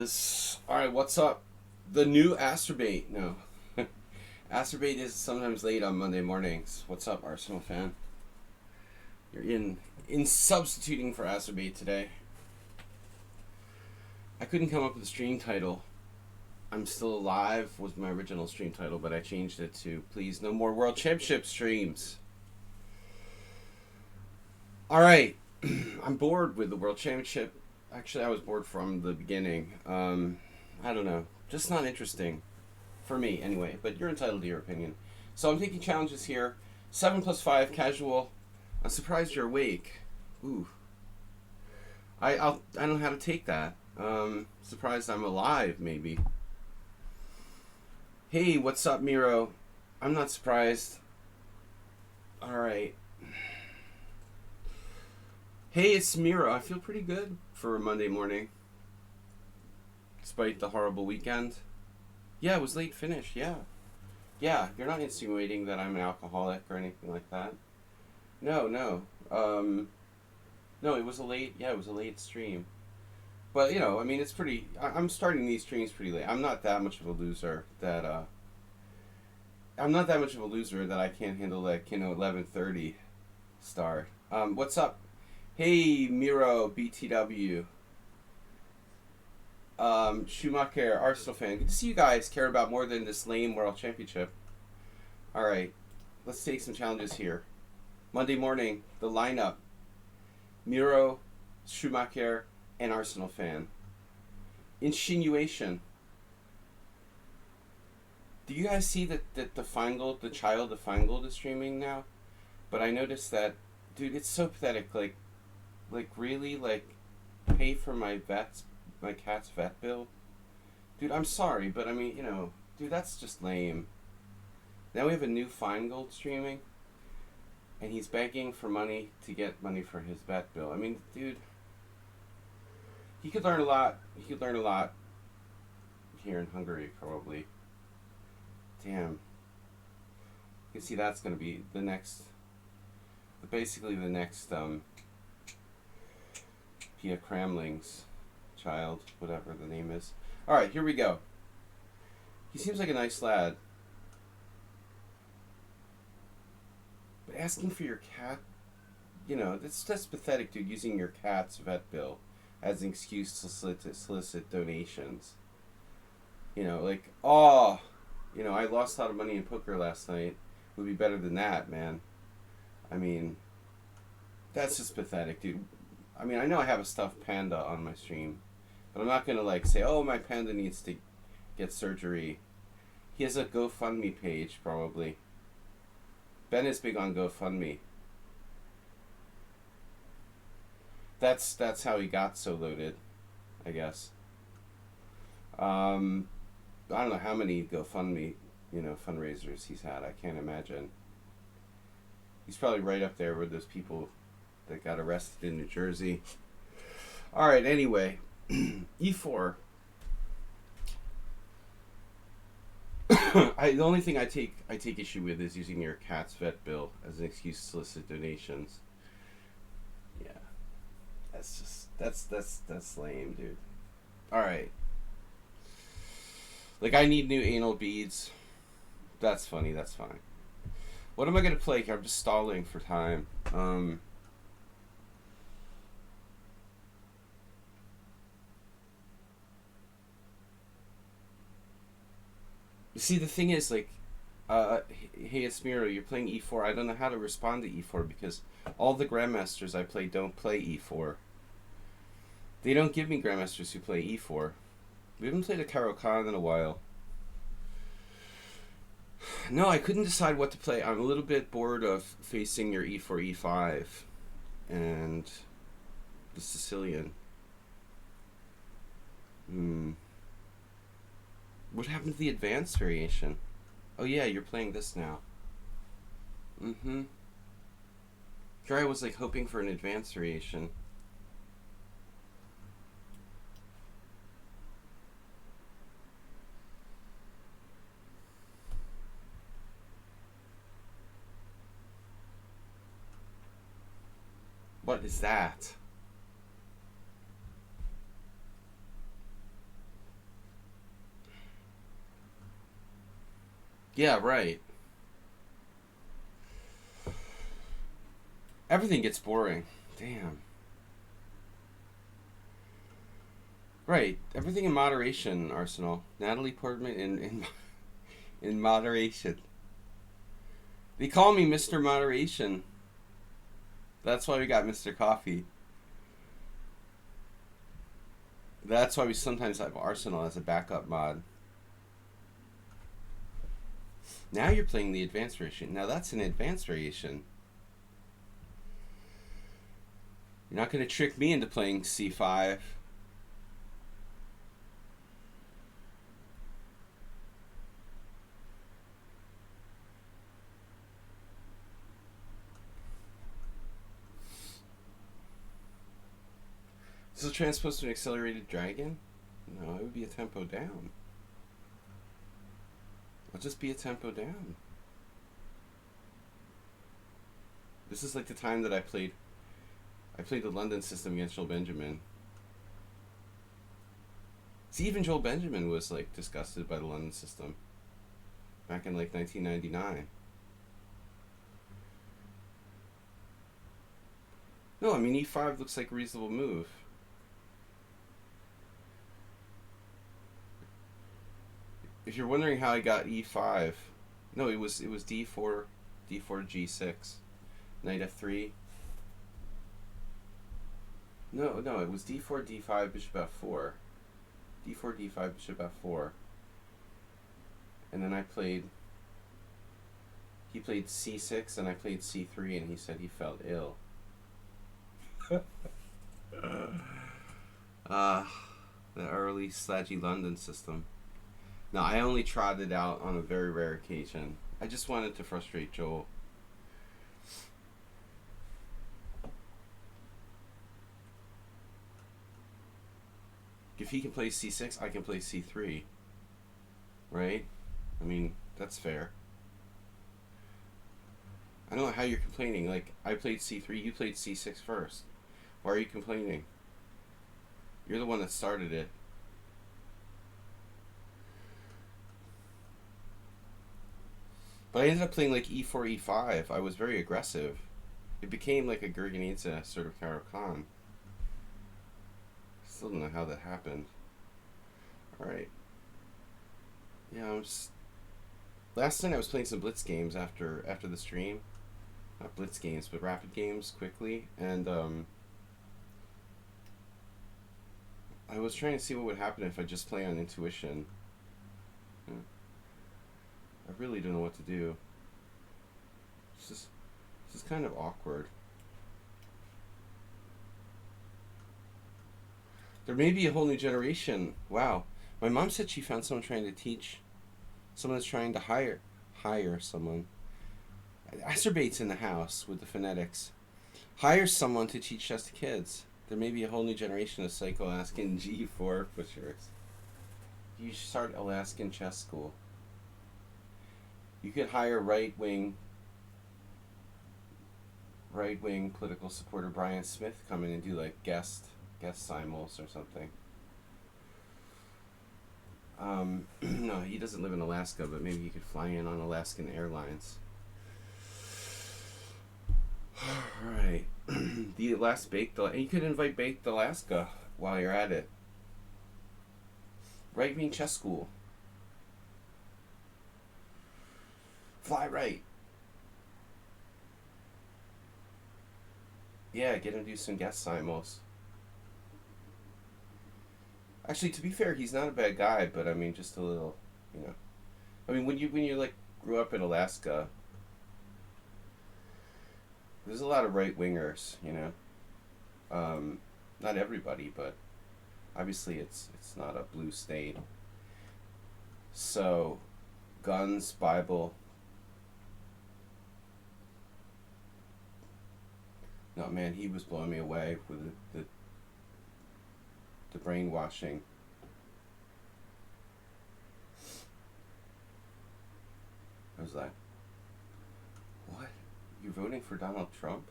Alright, what's up? The new Astrobate. No. Astrobate is sometimes late on Monday mornings. What's up, Arsenal fan? You're in substituting for Astrobate today. I couldn't come up with a stream title. I'm Still Alive was my original stream title, but I changed it to Please No More World Championship Streams. Alright. I'm bored with the World Championship. Actually, I was bored from the beginning. I don't know. Just not interesting. For me, anyway. But you're entitled to your opinion. So I'm taking challenges here. 7 plus 5, casual. I'm surprised you're awake. Ooh. I don't know how to take that. Surprised I'm alive, maybe. Hey, what's up, Miro? I'm not surprised. Alright. Hey, it's Miro. I feel pretty good for a Monday morning. Despite the horrible weekend. Yeah, it was late finish, yeah. Yeah, you're not insinuating that I'm an alcoholic or anything like that. No. No, it was a late stream. But, I mean, it's pretty... I'm starting these streams pretty late. I'm not that much of a loser that, I can't handle, 11:30 start. What's up? Hey, Miro, BTW. Schumacher, Arsenal fan. Good to see you guys care about more than this lame World Championship. Alright, let's take some challenges here. Monday morning, the lineup. Miro, Schumacher, and Arsenal fan. Insinuation. Do you guys see that the Feingold, the child of Feingold is streaming now? But I noticed that, dude, it's so pathetic. Really, pay for my cat's vet bill? Dude, I'm sorry, but I mean, dude, that's just lame. Now we have a new Feingold streaming, and he's begging for money to get money for his vet bill. I mean, dude, he could learn a lot. He could learn a lot here in Hungary, probably. Damn. You can see that's going to be basically the next, Pia Cramling's child, whatever the name is. Alright, here we go. He seems like a nice lad. But asking for your cat, that's pathetic, dude, using your cat's vet bill as an excuse to solicit donations. I lost a lot of money in poker last night. Would be better than that, man. I mean, that's just pathetic, dude. I mean, I know I have a stuffed panda on my stream, but I'm not gonna say, oh, my panda needs to get surgery. He has a GoFundMe page, probably. Ben is big on GoFundMe. That's how he got so loaded, I guess. I don't know how many GoFundMe, fundraisers he's had. I can't imagine. He's probably right up there with those people that got arrested in New Jersey. Alright, anyway. E4. The only thing I take issue with is using your cat's vet bill as an excuse to solicit donations. Yeah. That's lame, dude. Alright. I need new anal beads. That's funny, that's fine. What am I gonna play here? I'm just stalling for time. You see, the thing is, hey, Esmiro, you're playing E4. I don't know how to respond to E4 because all the Grandmasters I play don't play E4. They don't give me Grandmasters who play E4. We haven't played a Caro-Kann in a while. No, I couldn't decide what to play. I'm a little bit bored of facing your E4, E5, and the Sicilian. What happened to the advanced variation? Oh yeah, you're playing this now. Here I was hoping for an advanced variation. What is that? Yeah, right. Everything gets boring. Damn. Right. Everything in moderation, Arsenal. Natalie Portman in moderation. They call me Mr. Moderation. That's why we got Mr. Coffee. That's why we sometimes have Arsenal as a backup mod. Now you're playing the advanced variation. Now that's an advanced variation. You're not going to trick me into playing c5. Is the transpose to an accelerated dragon? No, it would be a tempo down. It'll just be a tempo down. This is like the time that I played the London system against Joel Benjamin. See, even Joel Benjamin was like disgusted by the London system back in like 1999. No, I mean e5 looks like a reasonable move. If you're wondering how I got e5, no, it was d4, g6, knight f3. No, it was d4, d5, bishop f4, d4, d5, bishop f4, and then he played c6, and I played c3, and he said he felt ill. The early Sladgie London system. No, I only trotted out on a very rare occasion. I just wanted to frustrate Joel. If he can play c6, I can play c3. Right? I mean, that's fair. I don't know how you're complaining. Like, I played c3, you played c6 first. Why are you complaining? You're the one that started it. But I ended up playing like e4, e5. I was very aggressive. It became like a Gurgenidze sort of Caro-Kann. Still don't know how that happened. Alright. Yeah, last night I was playing some Blitz games after the stream. Not Blitz games, but rapid games quickly. And I was trying to see what would happen if I just play on intuition. I really don't know what to do. This is kind of awkward. There may be a whole new generation. Wow. My mom said she found someone trying to teach. Someone that's trying to hire someone. Acerbate's in the house with the phonetics. Hire someone to teach chess to kids. There may be a whole new generation of Psycho-Alaskan G4 pushers. You should start Alaskan chess school. You could hire right-wing political supporter Brian Smith come in and do like guest simuls or something. No, he doesn't live in Alaska, but maybe he could fly in on Alaskan Airlines. Alright. The last Baked Alaska. You could invite Baked Alaska while you're at it. Right-wing chess school. Fly right. Yeah, get him to do some guest simuls. Actually, to be fair, he's not a bad guy, but I mean, just a little, you know. I mean, when you like grew up in Alaska, there's a lot of right wingers, you know. Not everybody, but obviously it's not a blue state. So, guns, Bible. No, man, he was blowing me away with the brainwashing. I was like, what? You're voting for Donald Trump?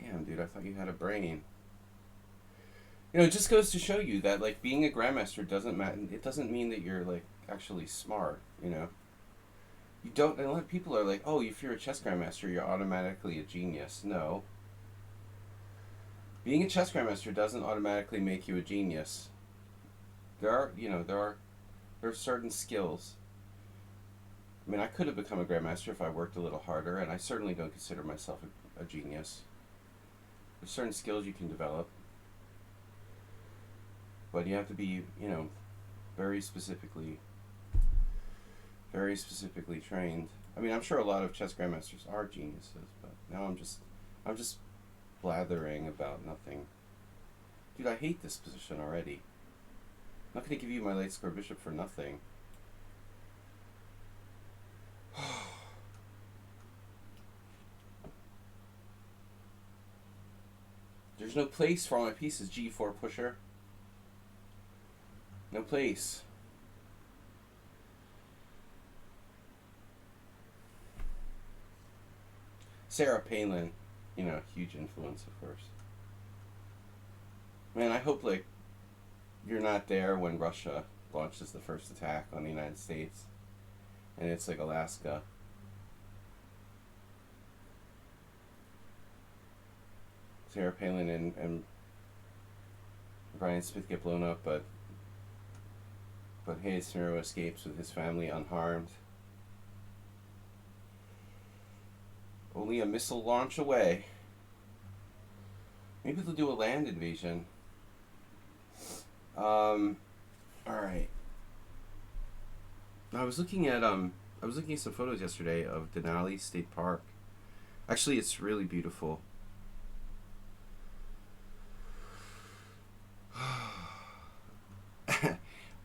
Damn, dude, I thought you had a brain. You know, it just goes to show you that, like, being a grandmaster doesn't matter. It doesn't mean that you're, like, actually smart, you know? You don't. And a lot of people are like, "Oh, if you're a chess grandmaster, you're automatically a genius." No, being a chess grandmaster doesn't automatically make you a genius. There are certain skills. I mean, I could have become a grandmaster if I worked a little harder, and I certainly don't consider myself a genius. There's certain skills you can develop, but you have to be, very specifically, very specifically trained. I mean, I'm sure a lot of chess grandmasters are geniuses, but now I'm just blathering about nothing. Dude, I hate this position already. I'm not going to give you my late square bishop for nothing. There's no place for all my pieces, G4 pusher. No place. Sarah Palin, huge influence, of course. Man, I hope, you're not there when Russia launches the first attack on the United States, and it's like Alaska. Sarah Palin and Brian Smith get blown up, but Hayes Smiro escapes with his family unharmed. Only a missile launch away. Maybe they'll do a land invasion. Alright. I was looking at some photos yesterday of Denali State Park. Actually, it's really beautiful.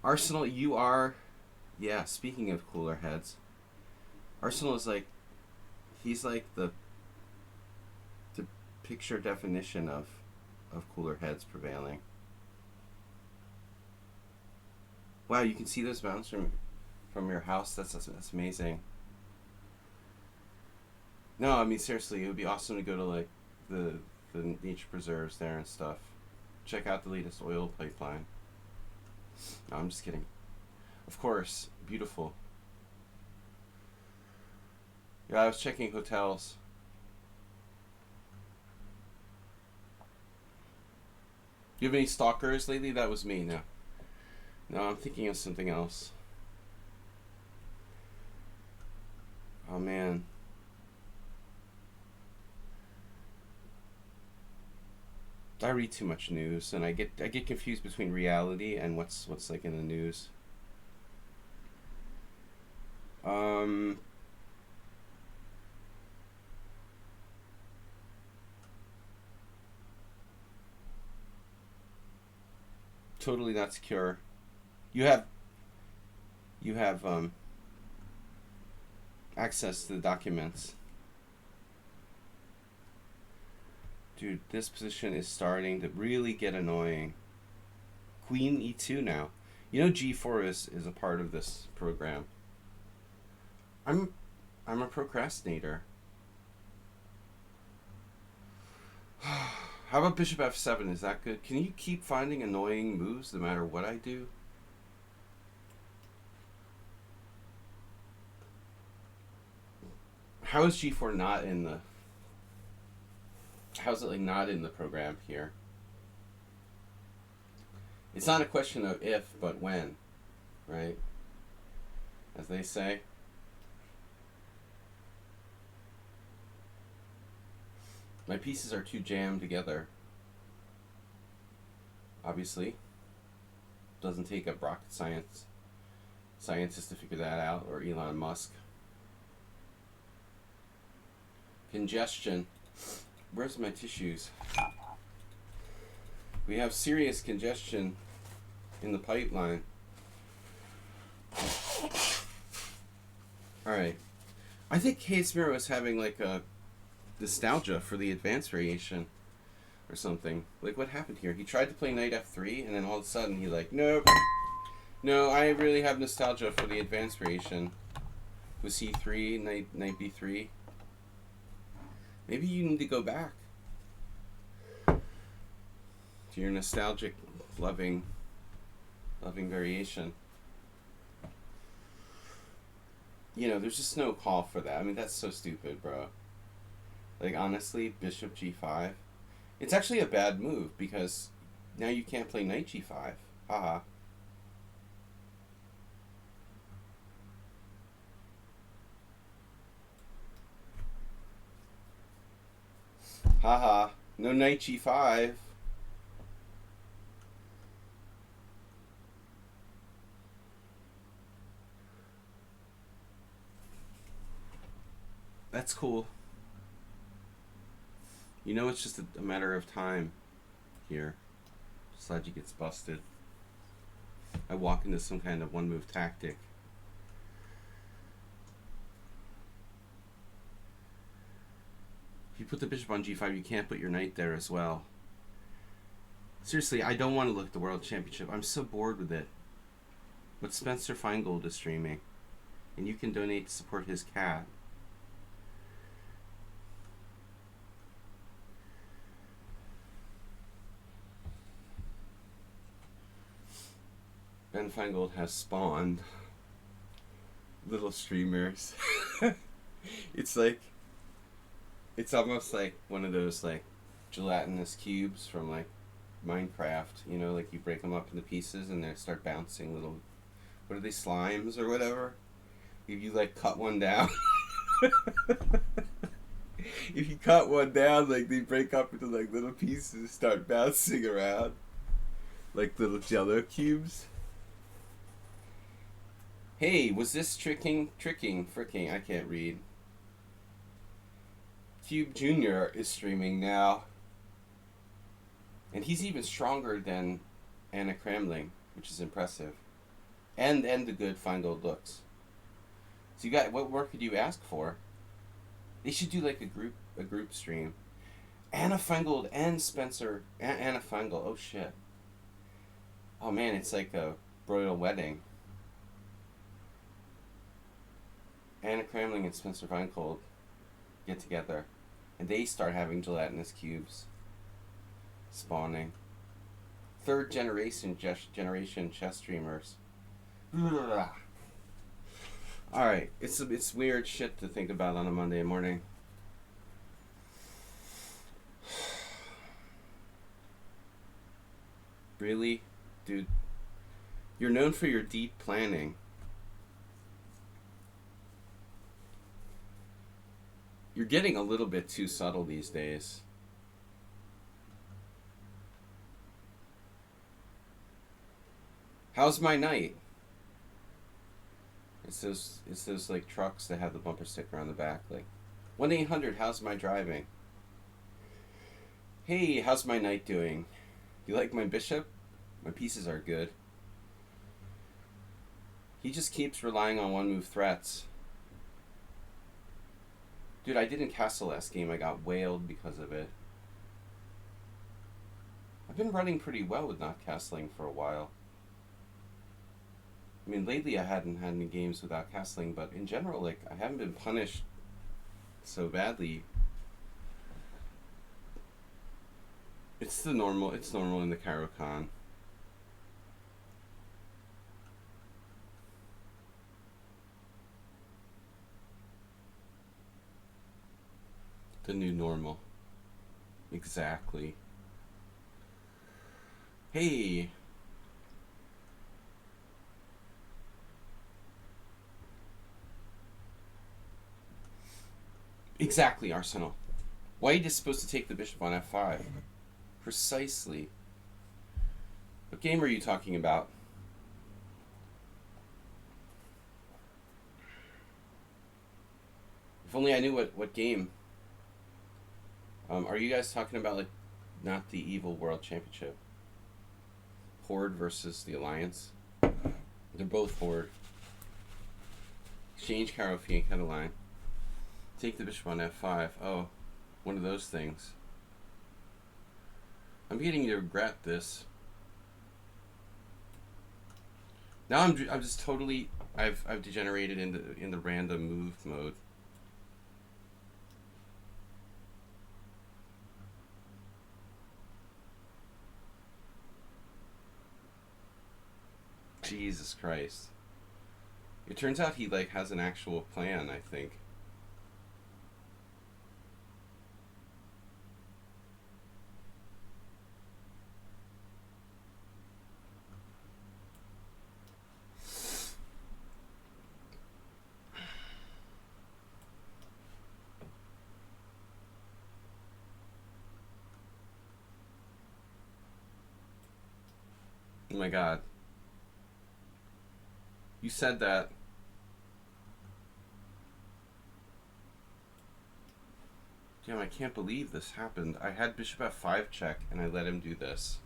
Arsenal, speaking of cooler heads, Arsenal is he's like the picture definition of cooler heads prevailing. Wow, you can see those mountains from your house. That's amazing. No, I mean, seriously, it would be awesome to go to the nature preserves there and stuff. Check out the latest oil pipeline. No, I'm just kidding. Of course, beautiful. Yeah, I was checking hotels. You have any stalkers lately? That was me. No, I'm thinking of something else. Oh man. I read too much news, and I get confused between reality and what's in the news. Totally not secure. You have access to the documents. Dude, this position is starting to really get annoying. Queen e2 now. G4 is a part of this program. I'm a procrastinator. How about bishop f7? Is that good? Can you keep finding annoying moves no matter what I do? How is g4 not in the... How's it not in the program here? It's not a question of if, but when, right? As they say. My pieces are too jammed together. Obviously. Doesn't take a rocket scientist to figure that out, or Elon Musk. Congestion. Where's my tissues? We have serious congestion in the pipeline. Alright. I think Hayes Smiro is having a nostalgia for the advanced variation or something. What happened here? He tried to play knight f3, and then all of a sudden he's like, nope. No, I really have nostalgia for the advanced variation. With c3, knight b3. Maybe you need to go back to your nostalgic, loving variation. You know, there's just no call for that. I mean, that's so stupid, bro. Like, honestly, bishop g5. It's actually a bad move because now you can't play knight g5. Haha. Haha. No knight g5. That's cool. You know, it's just a matter of time here. Sladgie gets busted. I walk into some kind of one-move tactic. If you put the bishop on g5, you can't put your knight there as well. Seriously, I don't want to look at the World Championship. I'm so bored with it. But Spencer Feingold is streaming, and you can donate to support his cat. Ben Feingold has spawned little streamers. It's like, it's almost like one of those like gelatinous cubes from like Minecraft, you know, like you break them up into pieces and they start bouncing little, what are they, slimes or whatever? If you like cut one down, if you cut one down, like they break up into like little pieces and start bouncing around like little jello cubes. Hey, was this fricking, I can't read. Cube Jr. is streaming now. And he's even stronger than Anna Kramling, which is impressive. And the good Feingold looks. So you got, what more could you ask for? They should do like a group stream. Anna Feingold and Spencer, Anna Feingold, oh shit. Oh man, it's like a royal wedding. Anna Kramling and Spencer Feingold get together, and they start having gelatinous cubes spawning. Third generation chess streamers. Alright, it's weird shit to think about on a Monday morning. Really? Dude, you're known for your deep planning. You're getting a little bit too subtle these days. How's my night? It's those like trucks that have the bumper sticker on the back, like 1-800, how's my driving? Hey, how's my knight doing? You like my bishop? My pieces are good. He just keeps relying on one-move threats. Dude, I didn't castle last game. I got whaled because of it. I've been running pretty well with not castling for a while. I mean, lately I hadn't had any games without castling, but in general, like, I haven't been punished so badly. It's normal in the Caro-Kann. The new normal. Exactly. Hey! Exactly, Arsenal. White is supposed to take the bishop on f5. Precisely. What game are you talking about? If only I knew what game. Are you guys talking about, like, not the evil World Championship? Horde versus the Alliance? They're both Horde. Exchange Caro Fee and Cataline. Take the bishop on f5. Oh, one of those things. I'm beginning to regret this. Now I'm just totally I've degenerated in the random move mode. Jesus Christ. It turns out he like has an actual plan, I think. Oh my god. You said that. Damn, I can't believe this happened. I had bishop f5 check and I let him do this.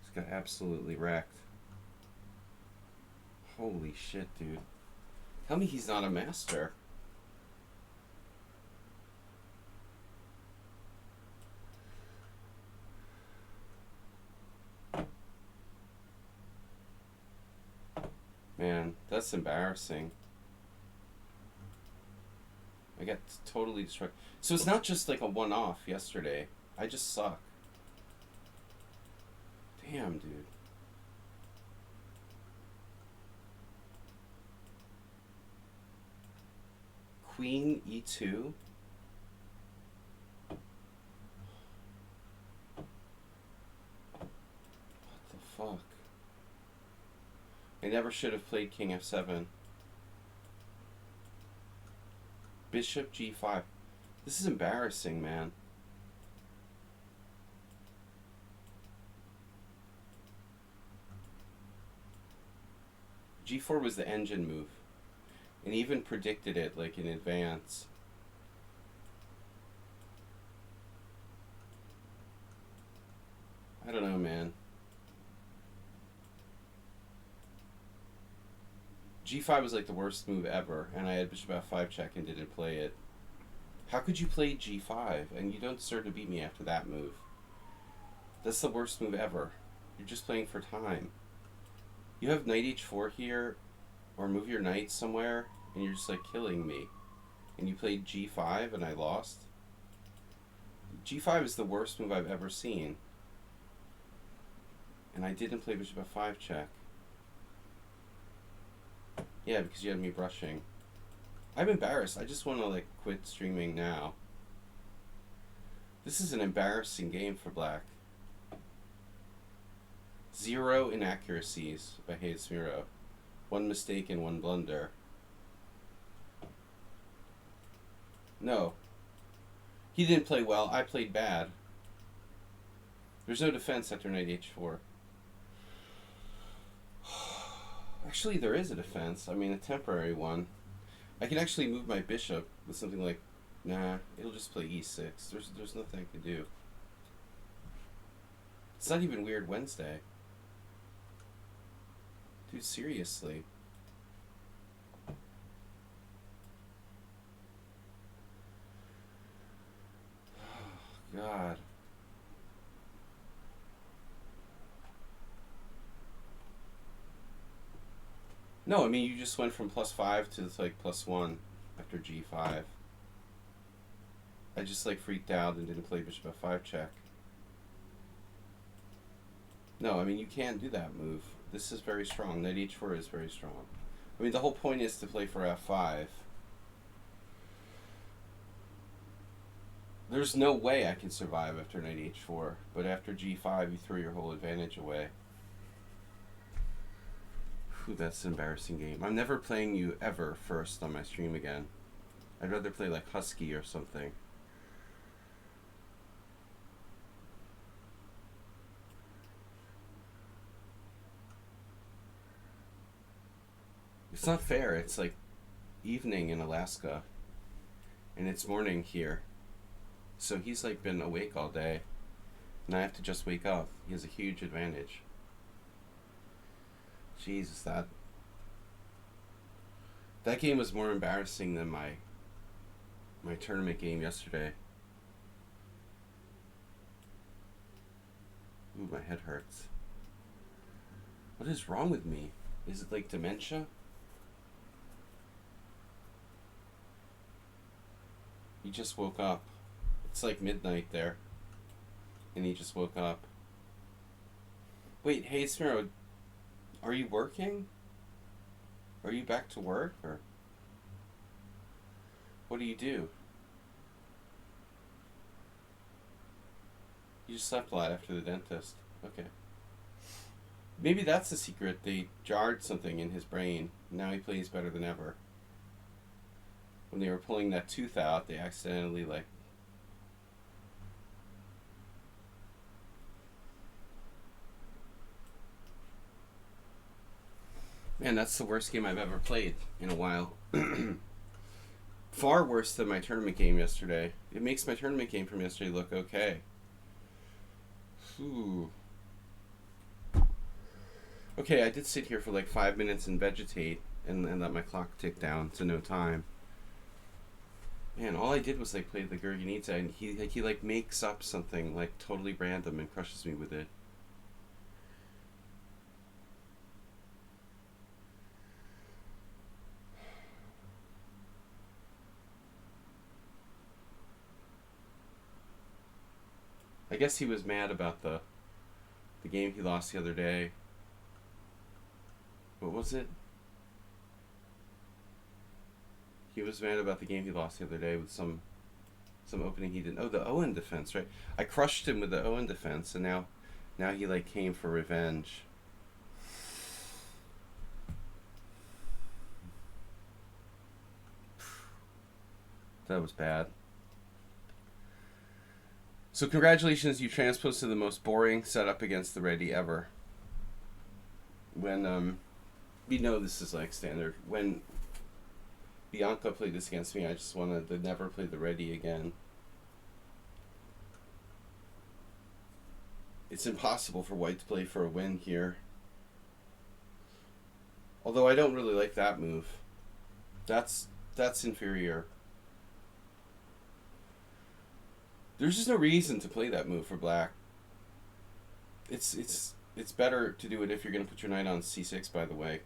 This got absolutely wrecked. Holy shit, dude. Tell me he's not a master. Man, that's embarrassing. I got totally destroyed. So it's not just like a one-off yesterday. I just suck. Damn, dude. Queen e2? What the fuck? I never should have played king f7. Bishop g5. This is embarrassing, man. g4 was the engine move. And even predicted it like in advance. I don't know, man. g5 was like the worst move ever, and I had bishop f5 check and didn't play it. How could you play g5 and you don't deserve to beat me after that move? That's the worst move ever. You're just playing for time. You have knight h4 here, or move your knight somewhere, and you're just like killing me. And you played g5 and I lost? g5 is the worst move I've ever seen. And I didn't play bishop f5 check. Yeah, because you had me brushing. I'm embarrassed. I just want to like quit streaming now. This is an embarrassing game for black. 0 inaccuracies by Hayes Miro. 1 mistake and 1 blunder. No. He didn't play well. I played bad. There's no defense after knight h4. Actually, there is a defense. I mean, a temporary one. I can actually move my bishop with something like, nah, it'll just play e6. There's nothing I can do. It's not even Weird Wednesday. Dude, seriously. Oh, God. No, I mean, you just went from +5 to like +1 after g5. I just like freaked out and didn't play bishop f5 check. No, I mean, you can't do that move. This is very strong. Knight h4 is very strong. I mean, the whole point is to play for f5. There's no way I can survive after knight h4, but after g5, you throw your whole advantage away. Ooh, that's an embarrassing game. I'm never playing you ever first on my stream again. I'd rather play like Husky or something. It's not fair. It's like evening in Alaska and it's morning here. So he's like been awake all day and I have to just wake up. He has a huge advantage. Jesus, that game was more embarrassing than my tournament game yesterday. Ooh, my head hurts. What is wrong with me? Is it like dementia? You just woke up. It's like midnight there, and he just woke up. Wait, hey Smiro, are you working? Are you back to work, or what do you do? You just slept a lot after the dentist. Okay. Maybe that's the secret. They jarred something in his brain. Now he plays better than ever. When they were pulling that tooth out, they accidentally, like... Man, that's the worst game I've ever played in a while. Far worse than my tournament game yesterday. It makes my tournament game from yesterday look okay. Ooh. Okay, I did sit here for like 5 minutes and vegetate and let my clock tick down to no time. Man, all I did was like play the Gurganidze, and he like makes up something like totally random and crushes me with it. I guess he was mad about the game he lost the other day. What was it? He was mad about the game he lost the other day with some opening he didn't. Oh, the Owen defense, right? I crushed him with the Owen defense, and now he like came for revenge. That was bad. So congratulations, you transposed to the most boring setup against the ready ever. When we know this is like standard. When Bianca played this against me, I just wanted to never play the ready again. It's impossible for white to play for a win here. Although I don't really like that move. That's inferior. There's just no reason to play that move for black. It's better to do it if you're going to put your knight on c6, by the way.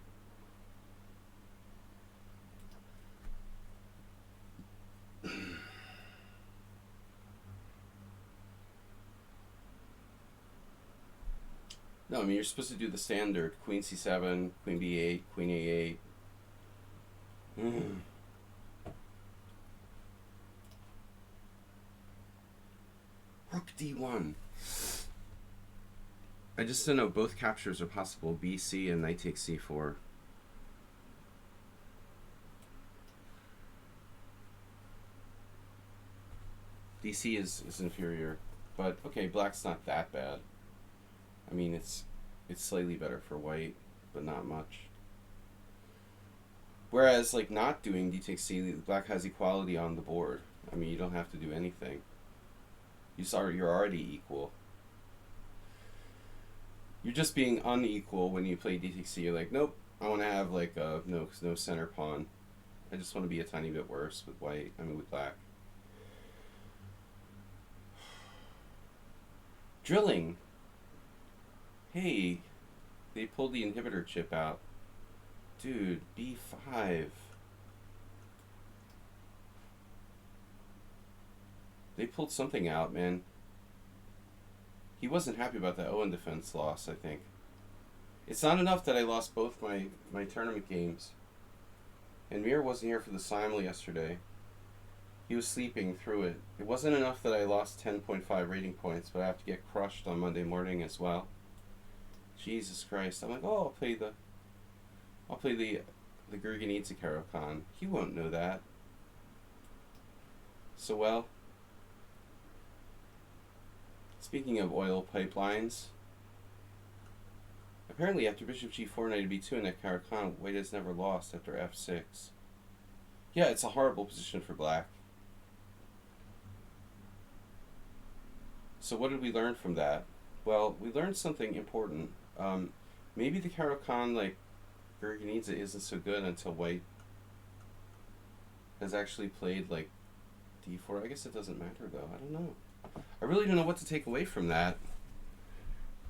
No, I mean, you're supposed to do the standard. Queen c7, queen b8, queen a8. Rook d1. I just don't know. Both captures are possible. bc and knight takes c4. dc is inferior. But, okay, black's not that bad. I mean, it's slightly better for white, but not much. Whereas, like, not doing d takes c, black has equality on the board. I mean, you don't have to do anything. You're already equal. You're just being unequal when you play d takes c. You're like, nope, I want to have like no center pawn. I just want to be a tiny bit worse with white. I mean with black. Drilling. Hey, they pulled the inhibitor chip out. Dude, b5. They pulled something out, man. He wasn't happy about the Owen defense loss, I think. It's not enough that I lost both my tournament games. And Mir wasn't here for the simul yesterday. He was sleeping through it. It wasn't enough that I lost 10.5 rating points, but I have to get crushed on Monday morning as well. Jesus Christ. I'm like, oh, I'll play the Gurganidze Caro-Kann. He won't know that. So, well, speaking of oil pipelines, apparently after bishop g4, knight b2, and at Caro-Kann, white has never lost after f6. Yeah, it's a horrible position for black. So what did we learn from that? Well, we learned something important. Maybe the Caro-Kann, like, Gurganidze isn't so good until white has actually played, like, d4. I guess it doesn't matter, though. I don't know. I really don't know what to take away from that.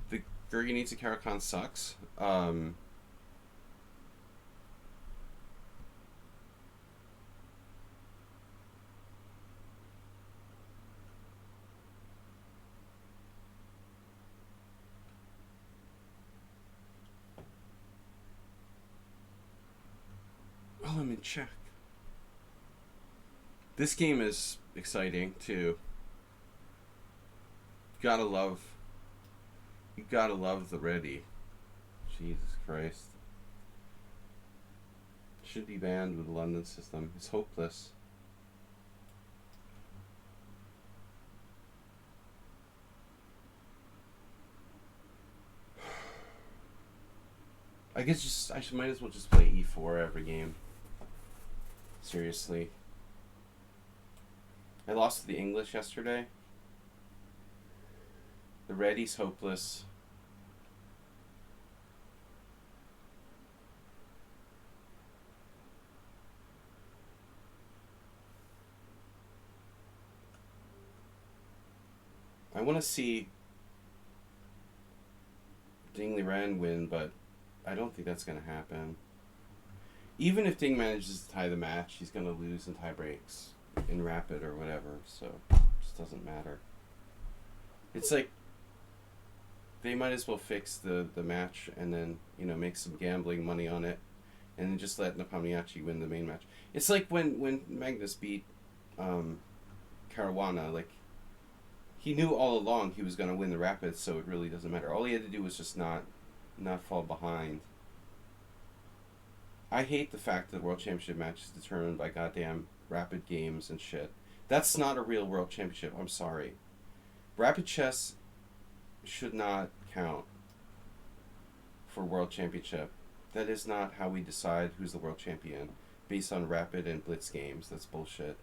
The Gurganidze Caro-Kann sucks. while I'm in check. This game is exciting too. Gotta love. You gotta love the ready. Jesus Christ. Should be banned with the London system. It's hopeless. I guess might as well just play e4 every game. Seriously. I lost to the English yesterday. The ready's hopeless. I want to see Ding Liren win, but I don't think that's going to happen. Even if Ding manages to tie the match, he's going to lose in tie breaks, in rapid or whatever, so it just doesn't matter. It's like they might as well fix the match and then, make some gambling money on it and then just let Nepomniachtchi win the main match. It's like when Magnus beat Caruana, like, he knew all along he was going to win the rapids, so it really doesn't matter. All he had to do was just not fall behind. I hate the fact that the World Championship match is determined by goddamn rapid games and shit. That's not a real World Championship. I'm sorry. Rapid chess should not count for World Championship. That is not how we decide who's the World Champion, based on rapid and blitz games. That's bullshit.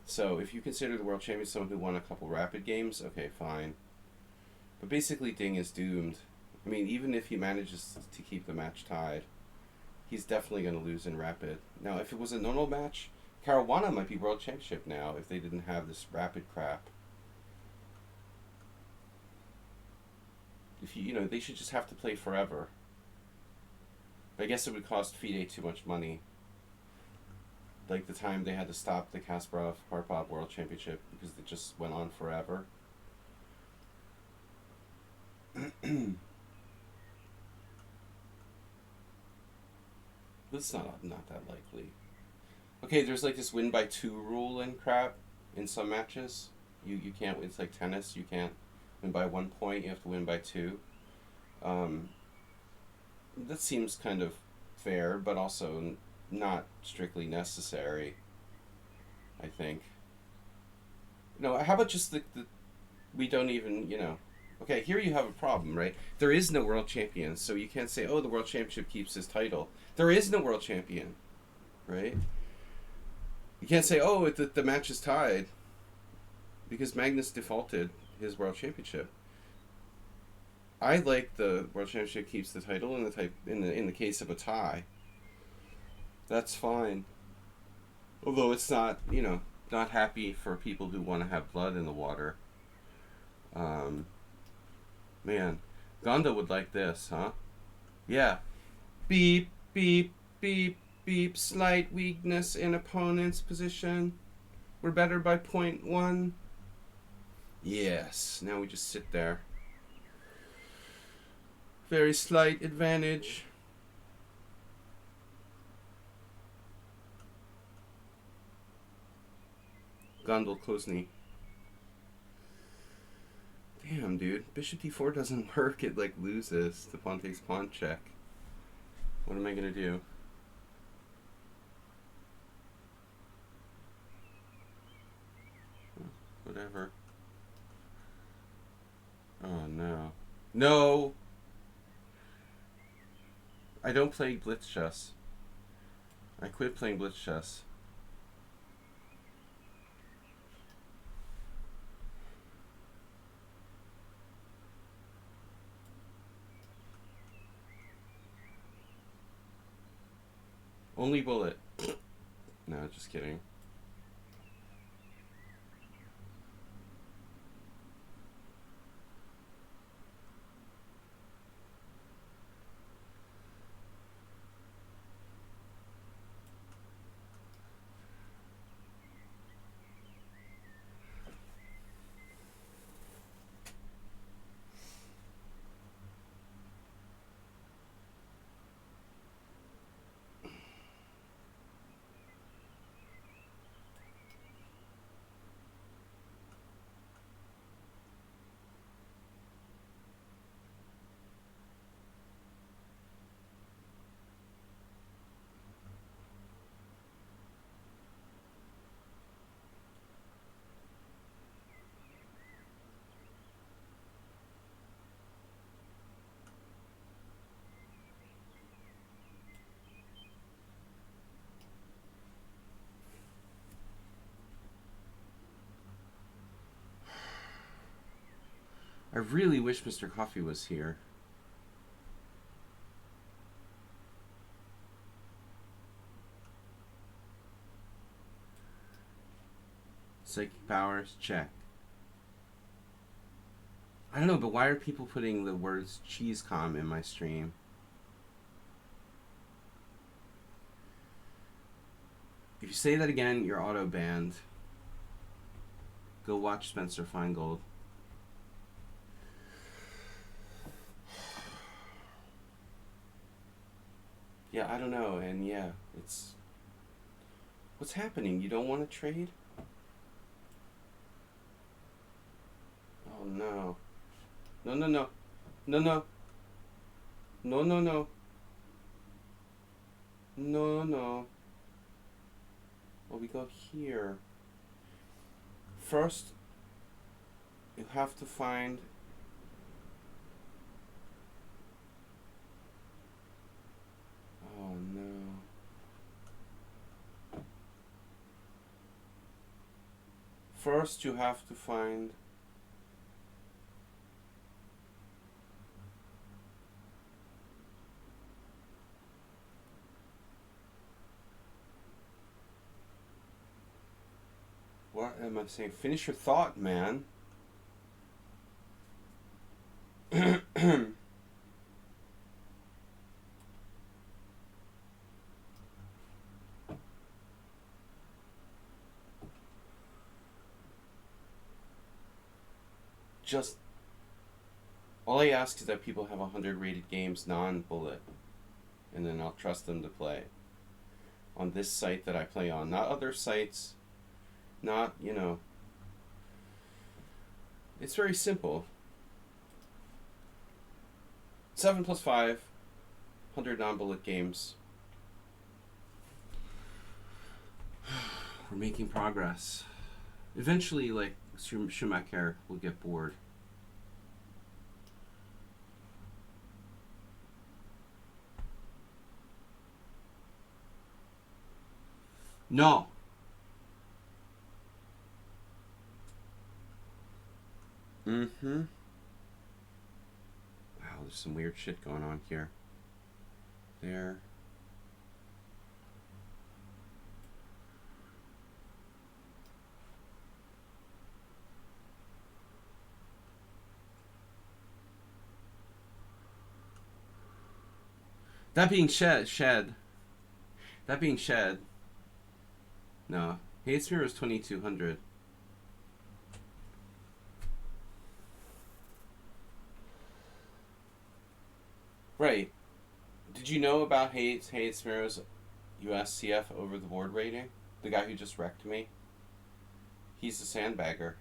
So if you consider the World Champion someone who won a couple rapid games, okay, fine. But basically Ding is doomed. I mean, even if he manages to keep the match tied, he's definitely going to lose in rapid. Now, if it was a normal match, Caruana might be World Championship now if they didn't have this rapid crap. If they should just have to play forever. But I guess it would cost FIDE too much money. Like the time they had to stop the Kasparov-Karpov World Championship because it just went on forever. But it's not that likely. Okay, there's like this win by 2 rule and crap in some matches. You can't. It's like tennis. You can't win by 1 point. You have to win by 2. That seems kind of fair, but also not strictly necessary, I think. How about just the we don't even, okay, here you have a problem, right? There is no world champion, so you can't say, oh, the world championship keeps his title. There is no world champion, right? You can't say, oh, the match is tied because Magnus defaulted his world championship. I like the world championship keeps the title in the case of a tie. That's fine. Although it's not, not happy for people who want to have blood in the water. Man, Gonda would like this, huh? Yeah. Beep, beep, beep, beep. Slight weakness in opponent's position. We're better by 0.1. Yes. Now we just sit there. Very slight advantage. Gondel Klosny. Damn, dude. Bishop d4 doesn't work. It, loses. The pawn takes pawn check. What am I going to do? Whatever. Oh, no. No! I don't play blitz chess. I quit playing blitz chess. Only bullet. No, just kidding. really wish Mr. Coffee was here. Psychic powers, check. I don't know, but why are people putting the words cheesecom in my stream? If you say that again, you're auto banned. Go watch Spencer Feingold. Yeah, I don't know, and yeah, it's... What's happening? You don't want to trade? Oh no. No, no, no. No, no. No, no, no. No, no. Well, we go here. First, you have to find... Oh no. First, you have to find... What am I saying? Finish your thought, man. Just... All I ask is that people have 100 rated games non-bullet. And then I'll trust them to play. On this site that I play on. Not other sites. Not, you know... It's very simple. 7 plus 5. 100 non-bullet games. We're making progress. Eventually, like, Schumacher will get bored. No. Mm-hmm. Wow, there's some weird shit going on here. There. That being shed. That being shed. No. Hate Sphere was 2200. Right. Did you know about Hate Sparrow's USCF over the board rating? The guy who just wrecked me? He's a sandbagger.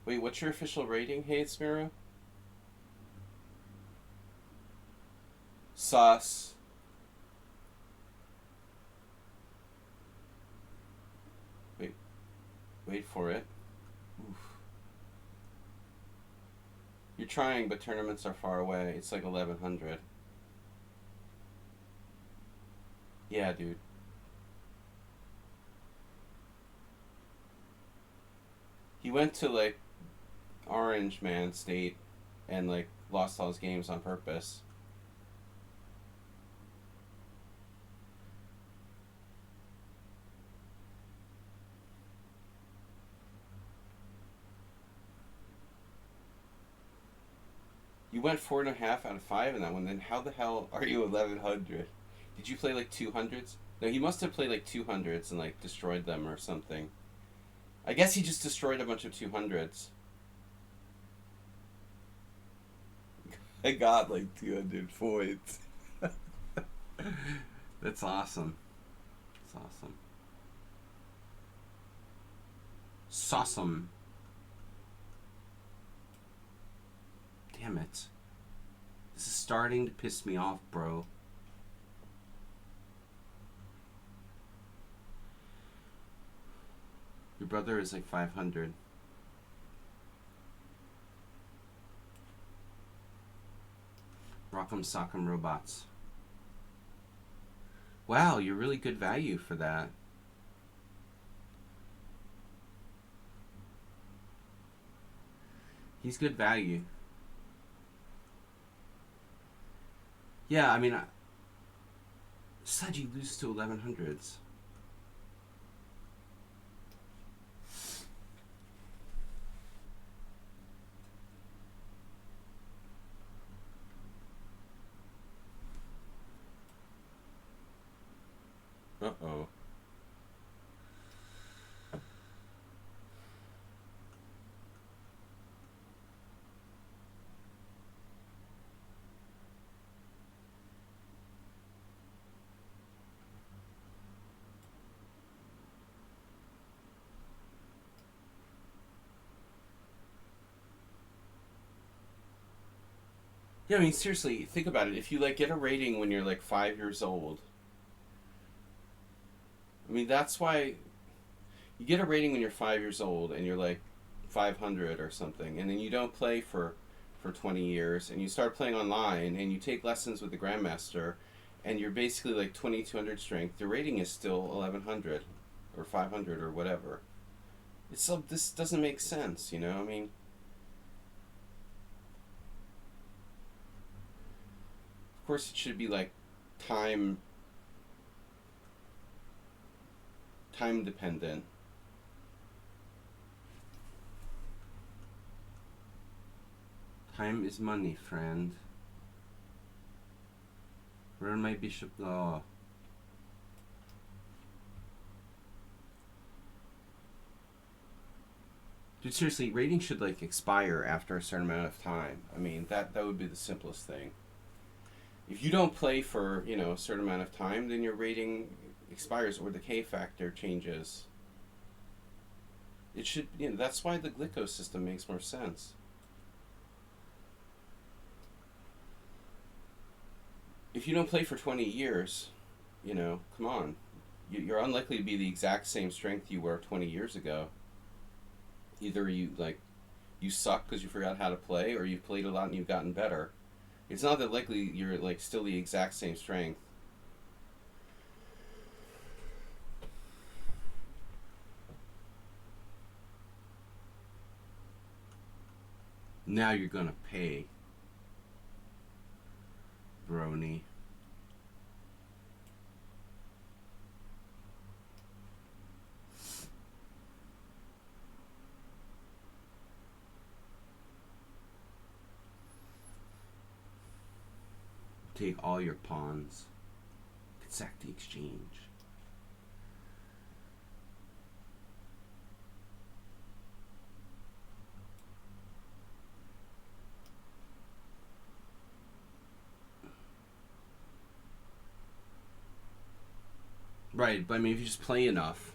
Wait, what's your official rating, Hate Sparrow? Sus. Wait for it. Oof. You're trying, but tournaments are far away. It's like 1100. Yeah, dude. He went to, like, Orange Man State and, like, lost all his games on purpose. You went 4.5 out of 5 in that one. Then how the hell are you 1100? Did you play like 200s? No, he must have played like 200s and like destroyed them or something. I guess he just destroyed a bunch of 200s. I got like 200 points. That's awesome. That's awesome. Sawsome. Damn it. This is starting to piss me off, bro. Your brother is like 500. Rock'em Sock'em Robots. Wow, you're really good value for that. He's good value. Yeah, I mean, Sladgie loses to 1100s. Uh-oh. Yeah, I mean, seriously, think about it. If you, like, get a rating when you're, like, 5 years old, I mean, that's why you get a rating when you're 5 years old and you're, like, 500 or something, and then you don't play for 20 years, and you start playing online, and you take lessons with the Grandmaster, and you're basically, like, 2200 strength. The rating is still 1100 or 500 or whatever. It's so, this doesn't make sense, you know? I mean, of course it should be, like, time time dependent. Time is money, friend. Where did my bishop go? Dude, seriously, ratings should, like, expire after a certain amount of time. I mean, that would be the simplest thing. If you don't play for, you know, a certain amount of time, then your rating expires or the K factor changes. It should, you know, that's why the Glicko system makes more sense. If you don't play for 20 years, you know, come on. You're unlikely to be the exact same strength you were 20 years ago. Either you, like, you suck because you forgot how to play, or you've played a lot and you've gotten better. It's not that likely you're, like, still the exact same strength. Now you're gonna pay, brony. Take all your pawns. Could sack the exchange. Right, but I mean, if you just play enough.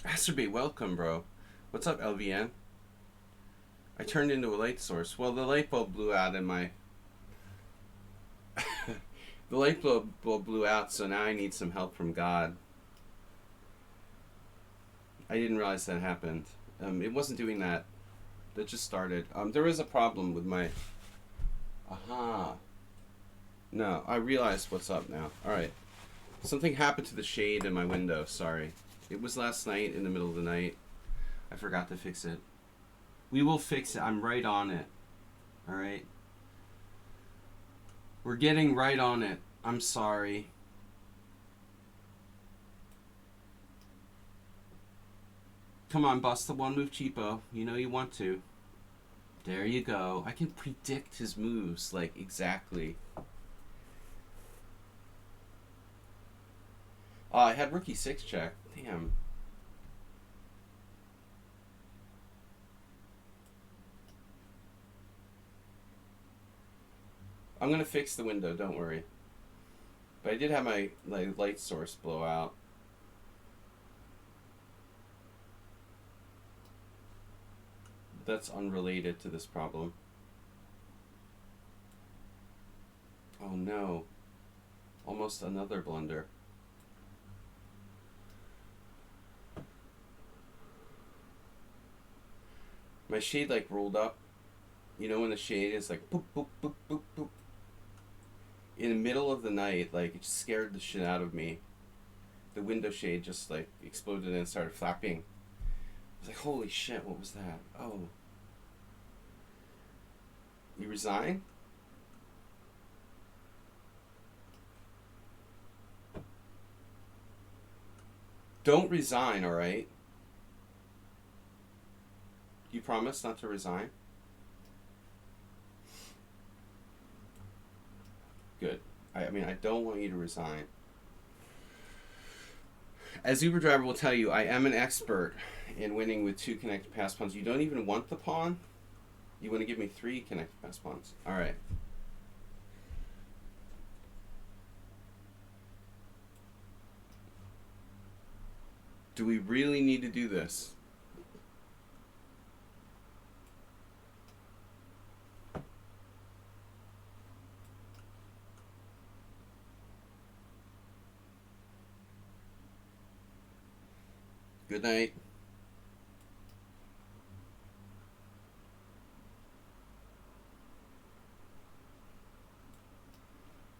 Asterbait, welcome, bro. What's up, LVN? I turned into a light source. Well, the light bulb blew out in my... the light bulb blew out, so now I need some help from God. I didn't realize that happened. It wasn't doing that. That just started. There is a problem with my... Aha. No, I realized what's up now. Alright. Something happened to the shade in my window, sorry. It was last night in the middle of the night. I forgot to fix it. We will fix it. I'm right on it. Alright? We're getting right on it. I'm sorry. Come on, bust the one move cheapo. You know you want to. There you go. I can predict his moves, like, exactly. Oh, I had rookie 6 check. Damn. I'm gonna fix the window, don't worry. But I did have my, like, light source blow out. That's unrelated to this problem. Oh no. Almost another blunder. My shade like rolled up. You know when the shade is like boop boop boop boop boop. In the middle of the night, like it just scared the shit out of me. The window shade just like exploded and started flapping. I was like, holy shit, what was that? Oh. You resign? Don't resign, alright? You promise not to resign? Good. I mean, I don't want you to resign. As Uber driver will tell you, I am an expert in winning with 2 connected pass pawns. You don't even want the pawn? You want to give me 3 connected pass pawns. Alright. Do we really need to do this? Good night.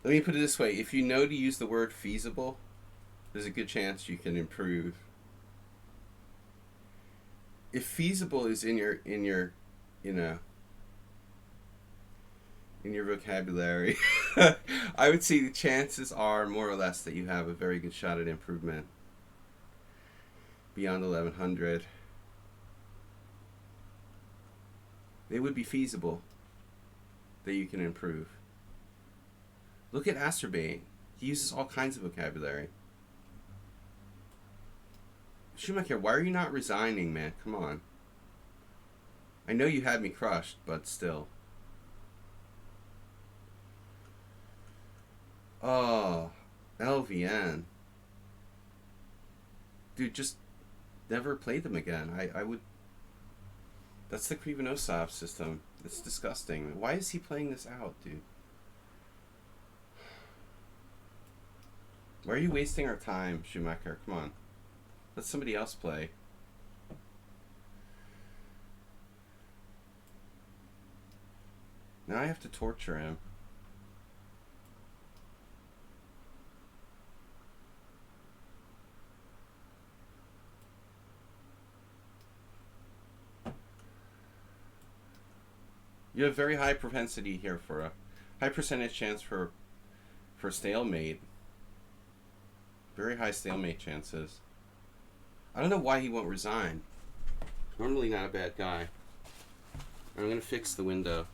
Let me put it this way. If you know to use the word feasible, there's a good chance you can improve. If feasible is in your you know, in your vocabulary, I would say the chances are more or less that you have a very good shot at improvement beyond 1100. They would be feasible that you can improve. Look at Asterbate. He uses all kinds of vocabulary. Schumacher, why are you not resigning, man? Come on. I know you had me crushed, but still. Oh, LVN. Dude, just never play them again. I would... That's the Krivonosov system. It's disgusting. Why is he playing this out, dude? Why are you wasting our time, Schumacher? Come on. Let somebody else play. Now I have to torture him. You have very high propensity here for a high percentage chance for stalemate. Very high stalemate chances. I don't know why he won't resign. Normally not a bad guy. I'm gonna fix the window.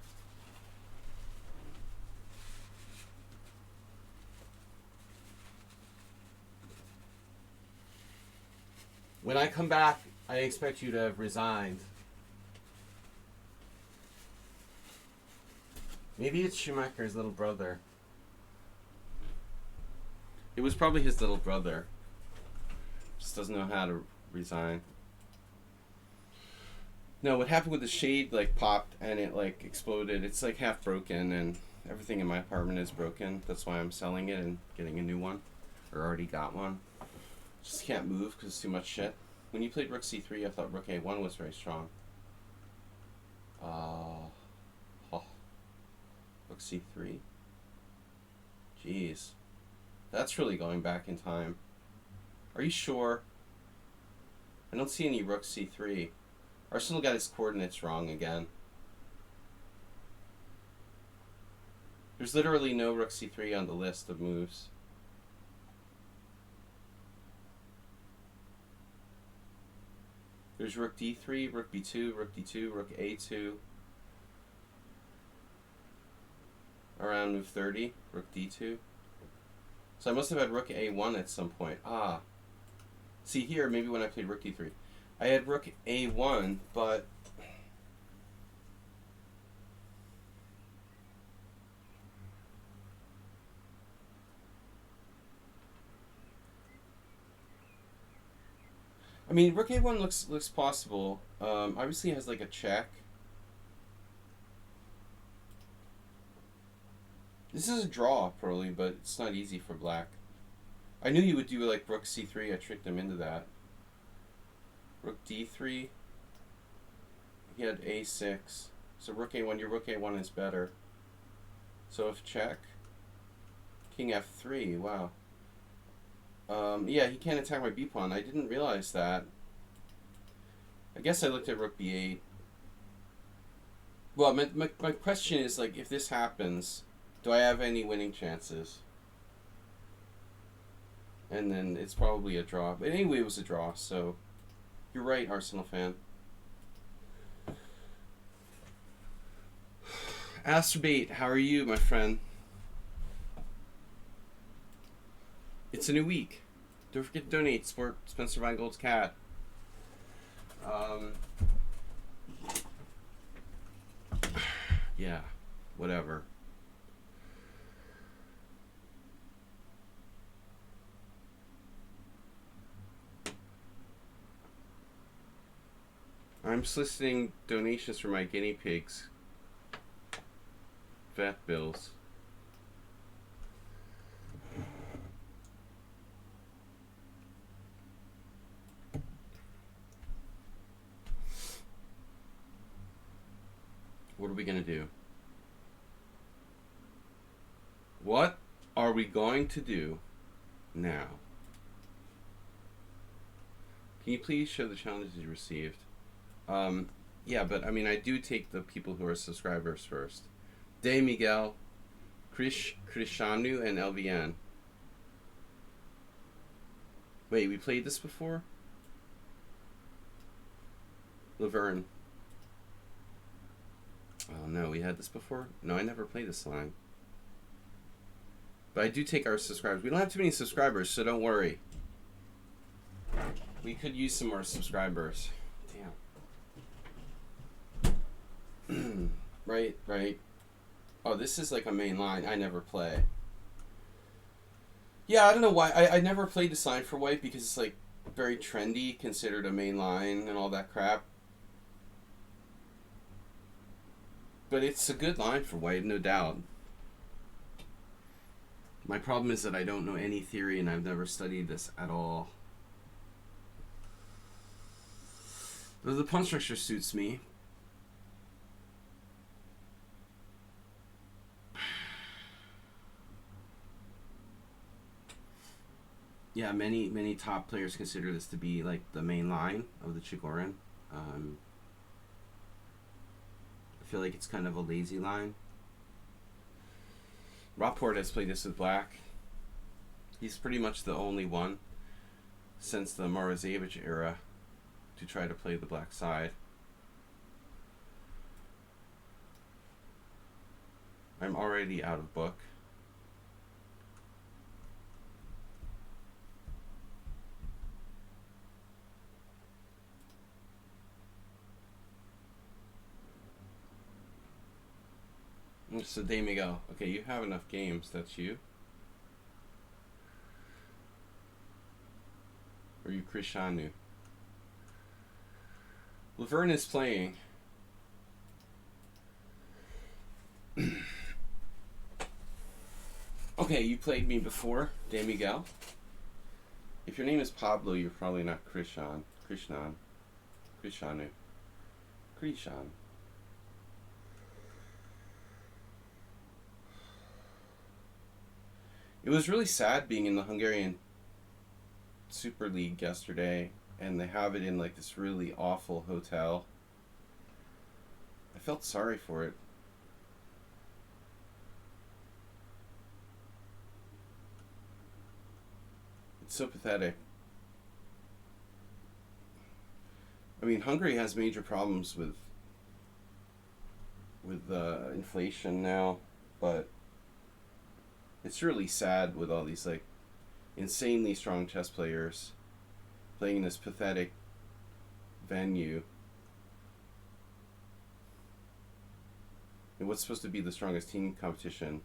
When I come back, I expect you to have resigned. Maybe it's Schumacher's little brother. It was probably his little brother. Just doesn't know how to resign. No, what happened with the shade like popped and it like exploded. It's like half broken and everything in my apartment is broken. That's why I'm selling it and getting a new one. Or already got one. Just can't move because it's too much shit. When you played Rook C3, I thought Rook A1 was very strong. Rook C3. Jeez. That's really going back in time. Are you sure? I don't see any Rook C3. Arsenal got his coordinates wrong again. There's literally no Rook C3 on the list of moves. There's Rook D3, Rook B2, Rook D2, Rook A2. Around move 30, Rook D2. So I must have had Rook A1 at some point. Ah. See here, maybe when I played Rook D3. I had Rook A1, but... I mean, Rook A1 looks possible. Obviously it has like a check. This is a draw, probably, but it's not easy for black. I knew he would do like Rook C3. I tricked him into that. Rook D3. He had a6. So rook a1, your rook a1 is better. So if check, king f3, wow. Yeah, he can't attack my b pawn. I didn't realize that. I guess I looked at rook b8. Well, my question is, like, if this happens, do I have any winning chances? And then it's probably a draw. But anyway, it was a draw, so you're right, Arsenal fan. Astrobate, how are you, my friend? It's a new week. Don't forget to donate. Support Spencer Feingold's cat. Yeah, whatever. I'm soliciting donations for my guinea pigs. Vet bills. What are we going to do? What are we going to do now? Can you please show the challenges you received? Yeah, but I mean, I do take the people who are subscribers first. De Miguel, Krishanu, and LVN. Wait, we played this before? Laverne. Oh no, we had this before? No, I never played this line. But I do take our subscribers. We don't have too many subscribers, so don't worry. We could use some more subscribers. Damn. Right. Oh, this is like a main line. I never play. Yeah, I don't know why. I never played this line for white because it's like very trendy, considered a main line and all that crap. But it's a good line for white, no doubt. My problem is that I don't know any theory and I've never studied this at all. Though the pawn structure suits me. Yeah, many top players consider this to be like the main line of the Chigorin. I feel like it's kind of a lazy line. Rapport has played this with black. He's pretty much the only one since the Morozevich era to try to play the black side. I'm already out of book. So De Miguel. Okay, you have enough games. That's you. Or you Krishanu. Laverne is playing. Okay, you played me before, De Miguel. If your name is Pablo, you're probably not Krishnan. Krishan. It was really sad being in the Hungarian Super League yesterday, and they have it in like this really awful hotel. I felt sorry for it. It's so pathetic. I mean, Hungary has major problems with inflation now, but it's really sad with all these like insanely strong chess players playing in this pathetic venue. And what's supposed to be the strongest team competition.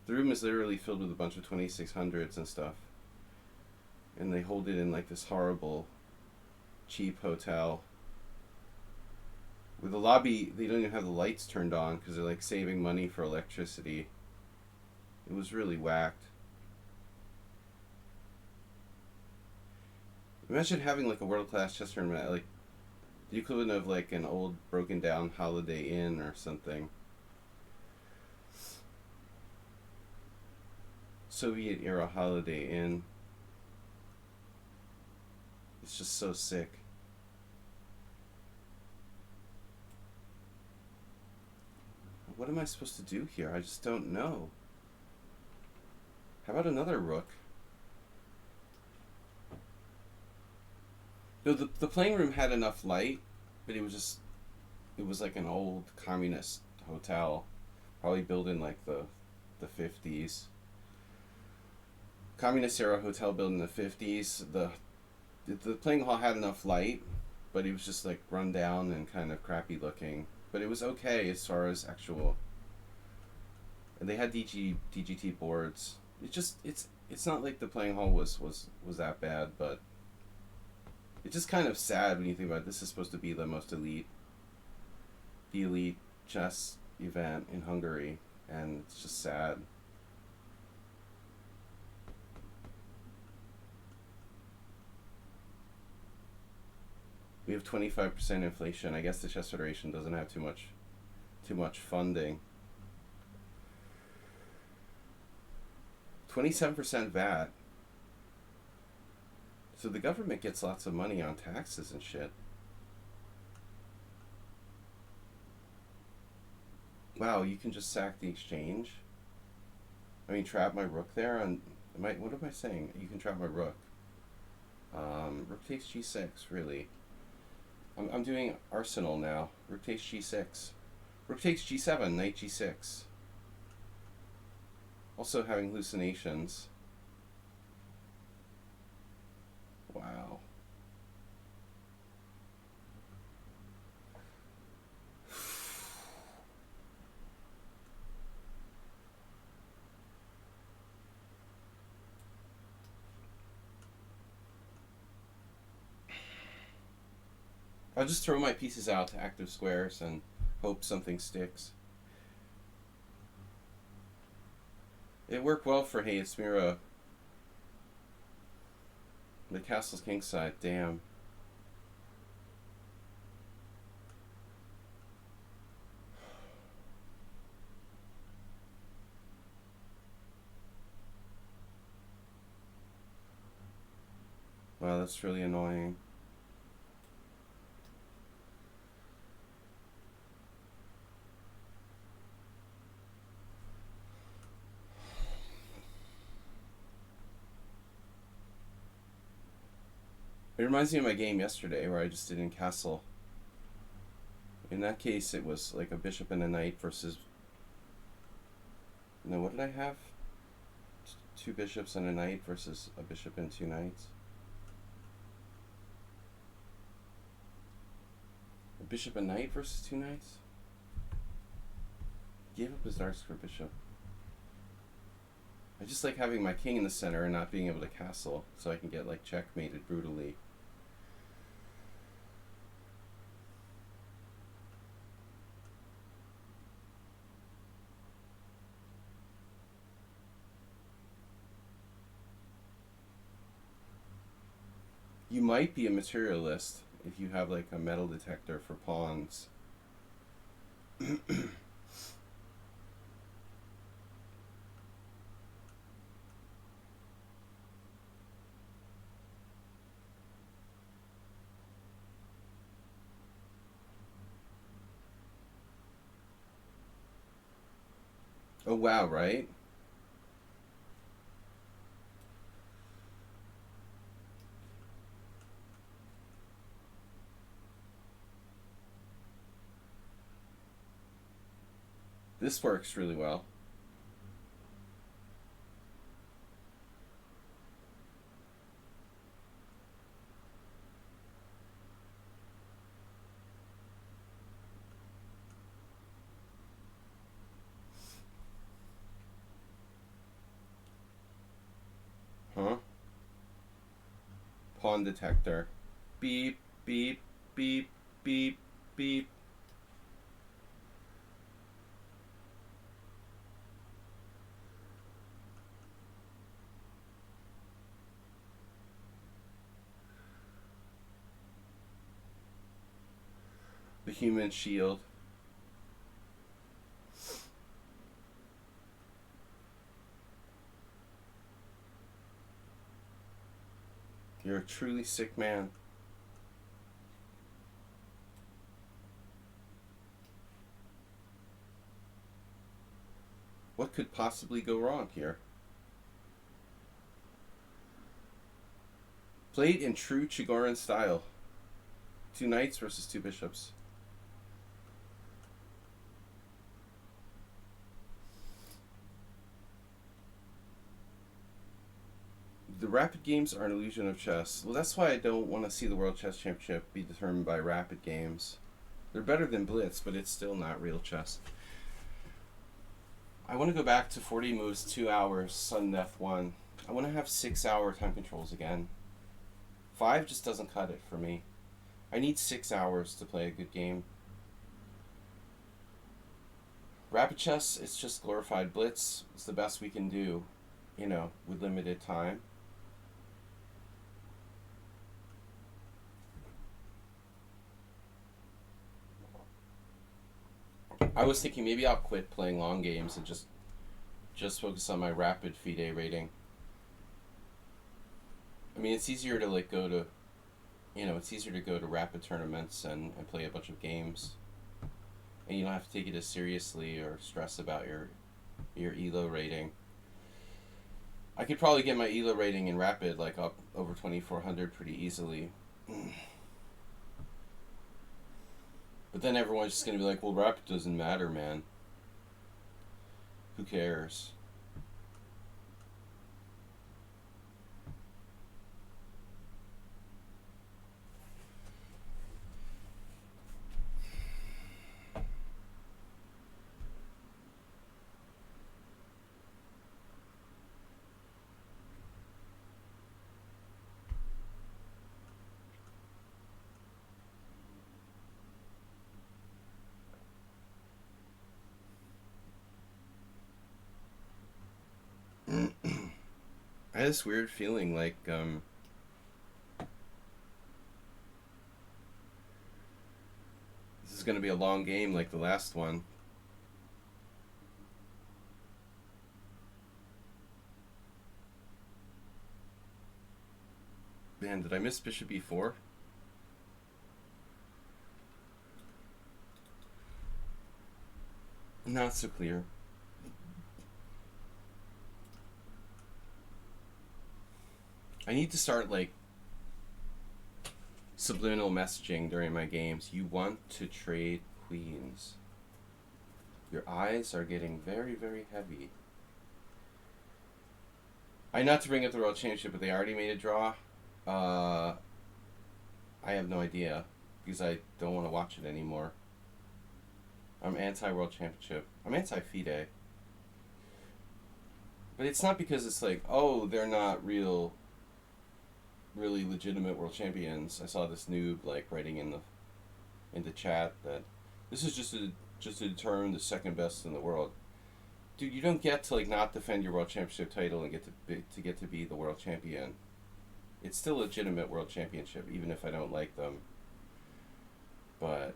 The room is literally filled with a bunch of 2600s and stuff. And they hold it in like this horrible, cheap hotel. With the lobby, they don't even have the lights turned on because they're like saving money for electricity. It was really whacked. Imagine having like a world-class chess tournament at like The equivalent of like an old broken down Holiday Inn or something. Soviet era Holiday Inn. It's just so sick. What am I supposed to do here? I just don't know. How about another rook? No, the playing room had enough light, but it was like an old communist hotel, probably built in like the 50s. Communist era hotel built in the 50s. The playing hall had enough light, but it was just like run down and kind of crappy looking. But it was okay as far as actual. And they had DGT boards. It's not like the playing hall was that bad, but it's just kind of sad when you think about it. This is supposed to be the elite chess event in Hungary, and it's just sad. We have 25% inflation. I guess the Chess Federation doesn't have too much funding. 27% VAT. So the government gets lots of money on taxes and shit. Wow, you can just sack the exchange? I mean, trap my rook there on... what am I saying? You can trap my rook. Rook takes g6, really. I'm doing Arsenal now. Rook takes g6. Rook takes g7, knight g6. Also having hallucinations. Wow. I'll just throw my pieces out to active squares and hope something sticks. It worked well for Hayes Mira. The castle's kingside, damn. Wow, that's really annoying. It reminds me of my game yesterday where I just did in castle. In that case, it was like a bishop and a knight versus... No, what did I have? Two bishops and a knight versus a bishop and two knights. A bishop and knight versus two knights? Gave up his dark square bishop. I just like having my king in the center and not being able to castle, so I can get like checkmated brutally. You might be a materialist if you have like a metal detector for pawns. Oh wow, right? This works really well. Huh? Pawn detector. Beep, beep, beep, beep, beep. human shield. You're a truly sick man. What could possibly go wrong here? Played in true Chigoran style. 2 knights versus 2 bishops. The rapid games are an illusion of chess. Well, that's why I don't want to see the World Chess Championship be determined by rapid games. They're better than Blitz, but it's still not real chess. I want to go back to 40 moves, 2 hours, sudden death 1. I want to have 6-hour time controls again. 5 just doesn't cut it for me. I need 6 hours to play a good game. Rapid chess, it's just glorified Blitz. It's the best we can do, you know, with limited time. I was thinking maybe I'll quit playing long games and just focus on my rapid FIDE rating. I mean, it's easier to like go to, you know, it's easier to go to rapid tournaments and play a bunch of games, and you don't have to take it as seriously or stress about your ELO rating. I could probably get my ELO rating in rapid like up over 2400 pretty easily. But then everyone's just going to be like, well, rapid doesn't matter, man. Who cares? I had this weird feeling like this is going to be a long game like the last one. Man, did I miss bishop e4? Not so clear. I need to start like subliminal messaging during my games. You want to trade queens. Your eyes are getting very, very heavy. Not to bring up the World Championship, but they already made a draw. I have no idea because I don't want to watch it anymore. I'm anti-World Championship. I'm anti-FIDE. But it's not because it's like, oh, they're not really legitimate world champions. I saw this noob like writing in the chat that this is just to determine the second best in the world. Dude, you don't get to like not defend your world championship title and get to be the world champion. It's still a legitimate world championship, even if I don't like them. But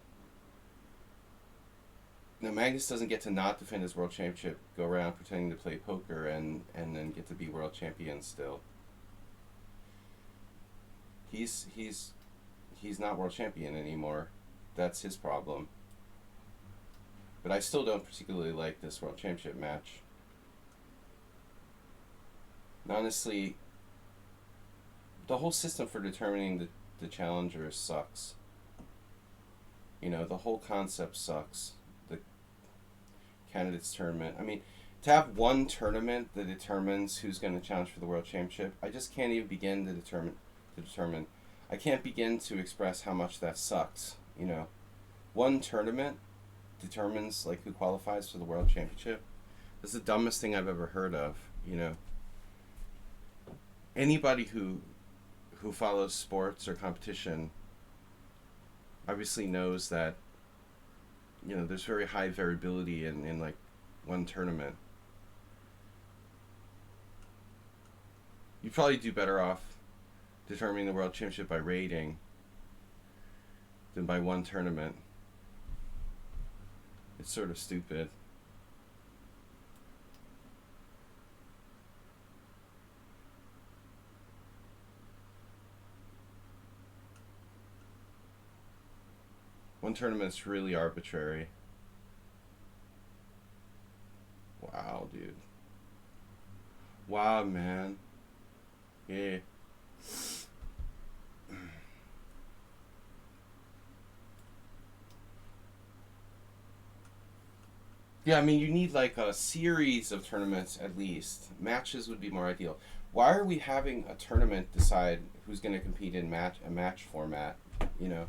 no, Magnus doesn't get to not defend his world championship, go around pretending to play poker and then get to be world champion still. He's not world champion anymore. That's his problem. But I still don't particularly like this world championship match. And honestly, the whole system for determining the challengers sucks. You know, the whole concept sucks. The candidates tournament. I mean, to have one tournament that determines who's going to challenge for the world championship, I just can't even begin to determine. I can't begin to express how much that sucks. You know, one tournament determines like who qualifies for the world championship. That's the dumbest thing I've ever heard of. You know, anybody who follows sports or competition obviously knows that, you know, there's very high variability in like one tournament. You probably do better off determining the world championship by rating than by one tournament. It's sort of stupid. One tournament's really arbitrary. Wow, dude. Wow, man. Yeah. Yeah, I mean, you need like a series of tournaments at least. Matches would be more ideal. Why are we having a tournament decide who's going to compete in a match format? You know,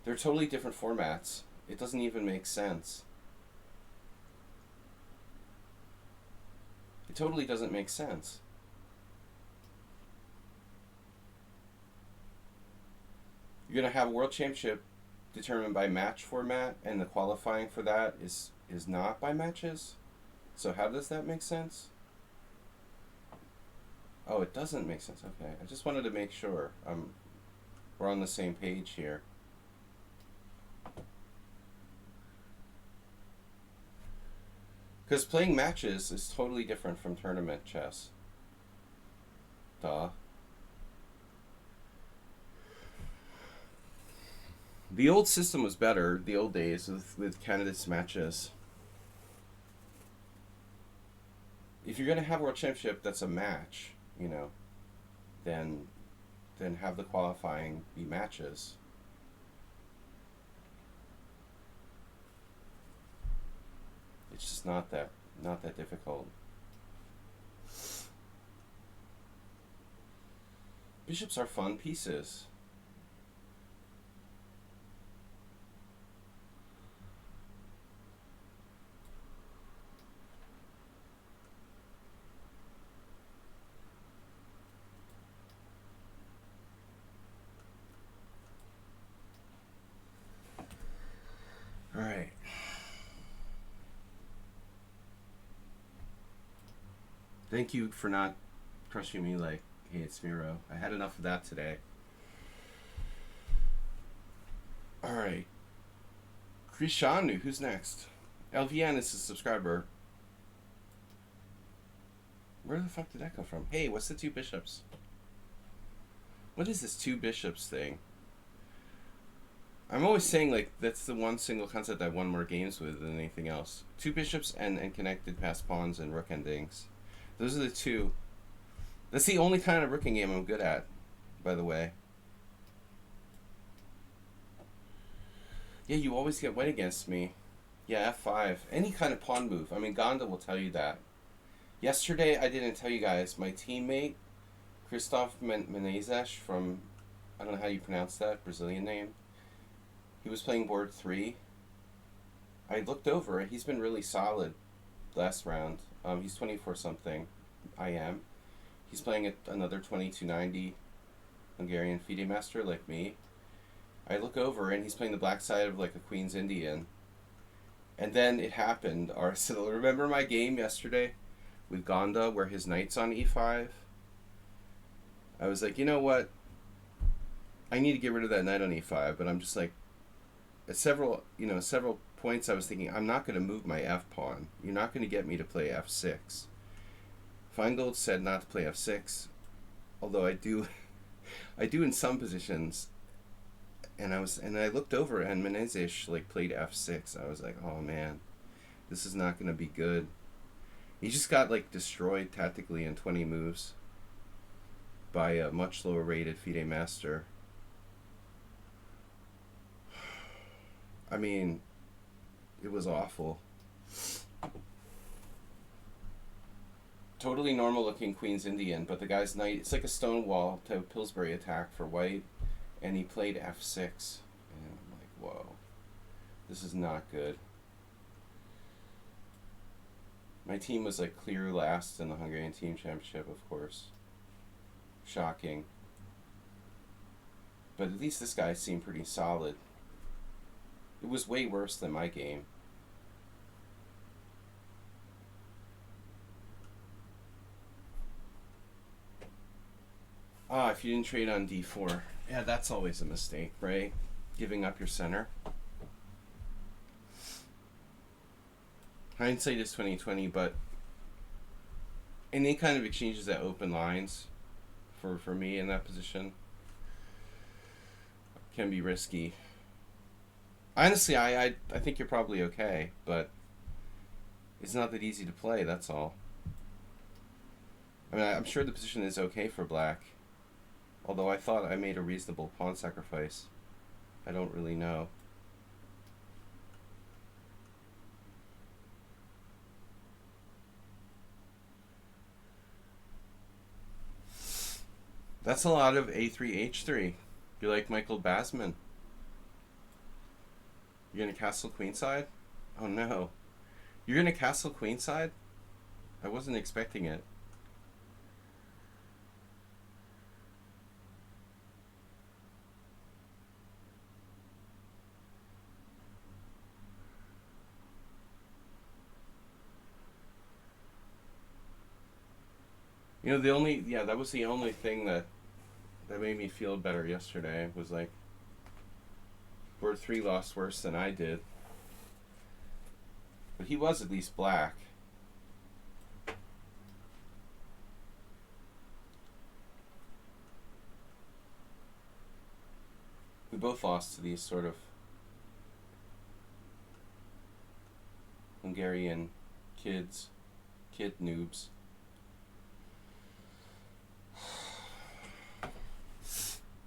they're totally different formats. It doesn't even make sense. It totally doesn't make sense. You're going to have a world championship determined by match format, and the qualifying for that is not by matches. So how does that make sense? Oh, it doesn't make sense. Okay, I just wanted to make sure we're on the same page here. Because playing matches is totally different from tournament chess. Duh. The old system was better, the old days, with candidates matches. If you're going to have a world championship that's a match, you know, then have the qualifying be matches. It's just not that difficult. Bishops are fun pieces. All right. Thank you for not crushing me like, hey, it's Miro. I had enough of that today. All right. Krishanu, who's next? LVN is a subscriber. Where the fuck did that come from? Hey, what's the two bishops? What is this two bishops thing? I'm always saying, like, that's the one single concept I've won more games with than anything else. Two bishops and connected passed pawns and rook endings. Those are the two. That's the only kind of rooking game I'm good at, by the way. Yeah, you always get white against me. Yeah, F5. Any kind of pawn move. I mean, Gonda will tell you that. Yesterday, I didn't tell you guys, my teammate, Christoph Menezes from, I don't know how you pronounce that, Brazilian name. He was playing board 3. I looked over, he's been really solid last round. He's 24 something. I am. He's playing at another 2290 Hungarian FIDE master like me. I look over and he's playing the black side of like a Queen's Indian. And then it happened. So remember my game yesterday with Gonda where his knight's on e5? I was like, you know what? I need to get rid of that knight on e5, but I'm just like, at several points I was thinking, I'm not going to move my f pawn. You're not going to get me to play f6. Feingold said not to play f6, although I do in some positions. And I looked over and Menezes like played f6. I was like, oh man, this is not going to be good. He just got like destroyed tactically in 20 moves by a much lower rated FIDE master. I mean, it was awful. Totally normal looking Queen's Indian, but the guy's knight, it's like a Stonewall type Pillsbury attack for white, and he played f6. And I'm like, whoa, this is not good. My team was like clear last in the Hungarian Team Championship, of course. Shocking. But at least this guy seemed pretty solid. It was way worse than my game. If you didn't trade on d4. Yeah, that's always a mistake, right? Giving up your center. hindsight is 2020, but any kind of exchanges that open lines for me in that position can be risky. Honestly, I think you're probably okay, but it's not that easy to play, that's all. I mean, I'm sure the position is okay for black, although I thought I made a reasonable pawn sacrifice. I don't really know. That's a lot of a3, h3. You're like Michael Basman. You're gonna castle queenside? Oh no. You're gonna castle queenside? I wasn't expecting it. You know, that was the only thing that made me feel better yesterday, was like, Board 3 lost worse than I did. But he was at least black. We both lost to these sort of Hungarian kid noobs.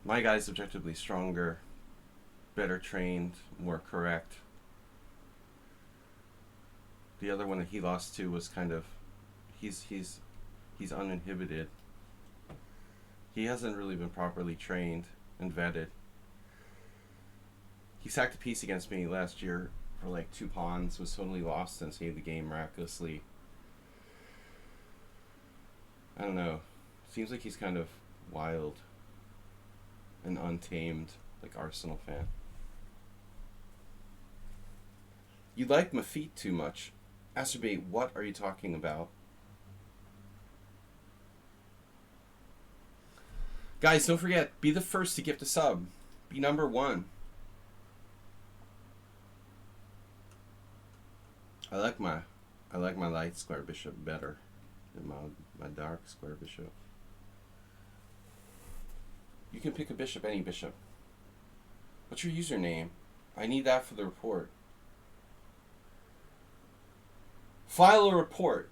My guy's objectively stronger, better trained, more correct. The other one that he lost to was kind of, he's uninhibited. He hasn't really been properly trained and vetted. He sacked a piece against me last year for like 2 pawns, was totally lost, and saved the game miraculously. I don't know. Seems like he's kind of wild and untamed, like Arsenal fan. You like my feet too much. Acerbate, what are you talking about? Guys, don't forget, be the first to gift a sub. Be number 1. I like my light square bishop better than my dark square bishop. You can pick a bishop, any bishop. What's your username? I need that for the report. File a report.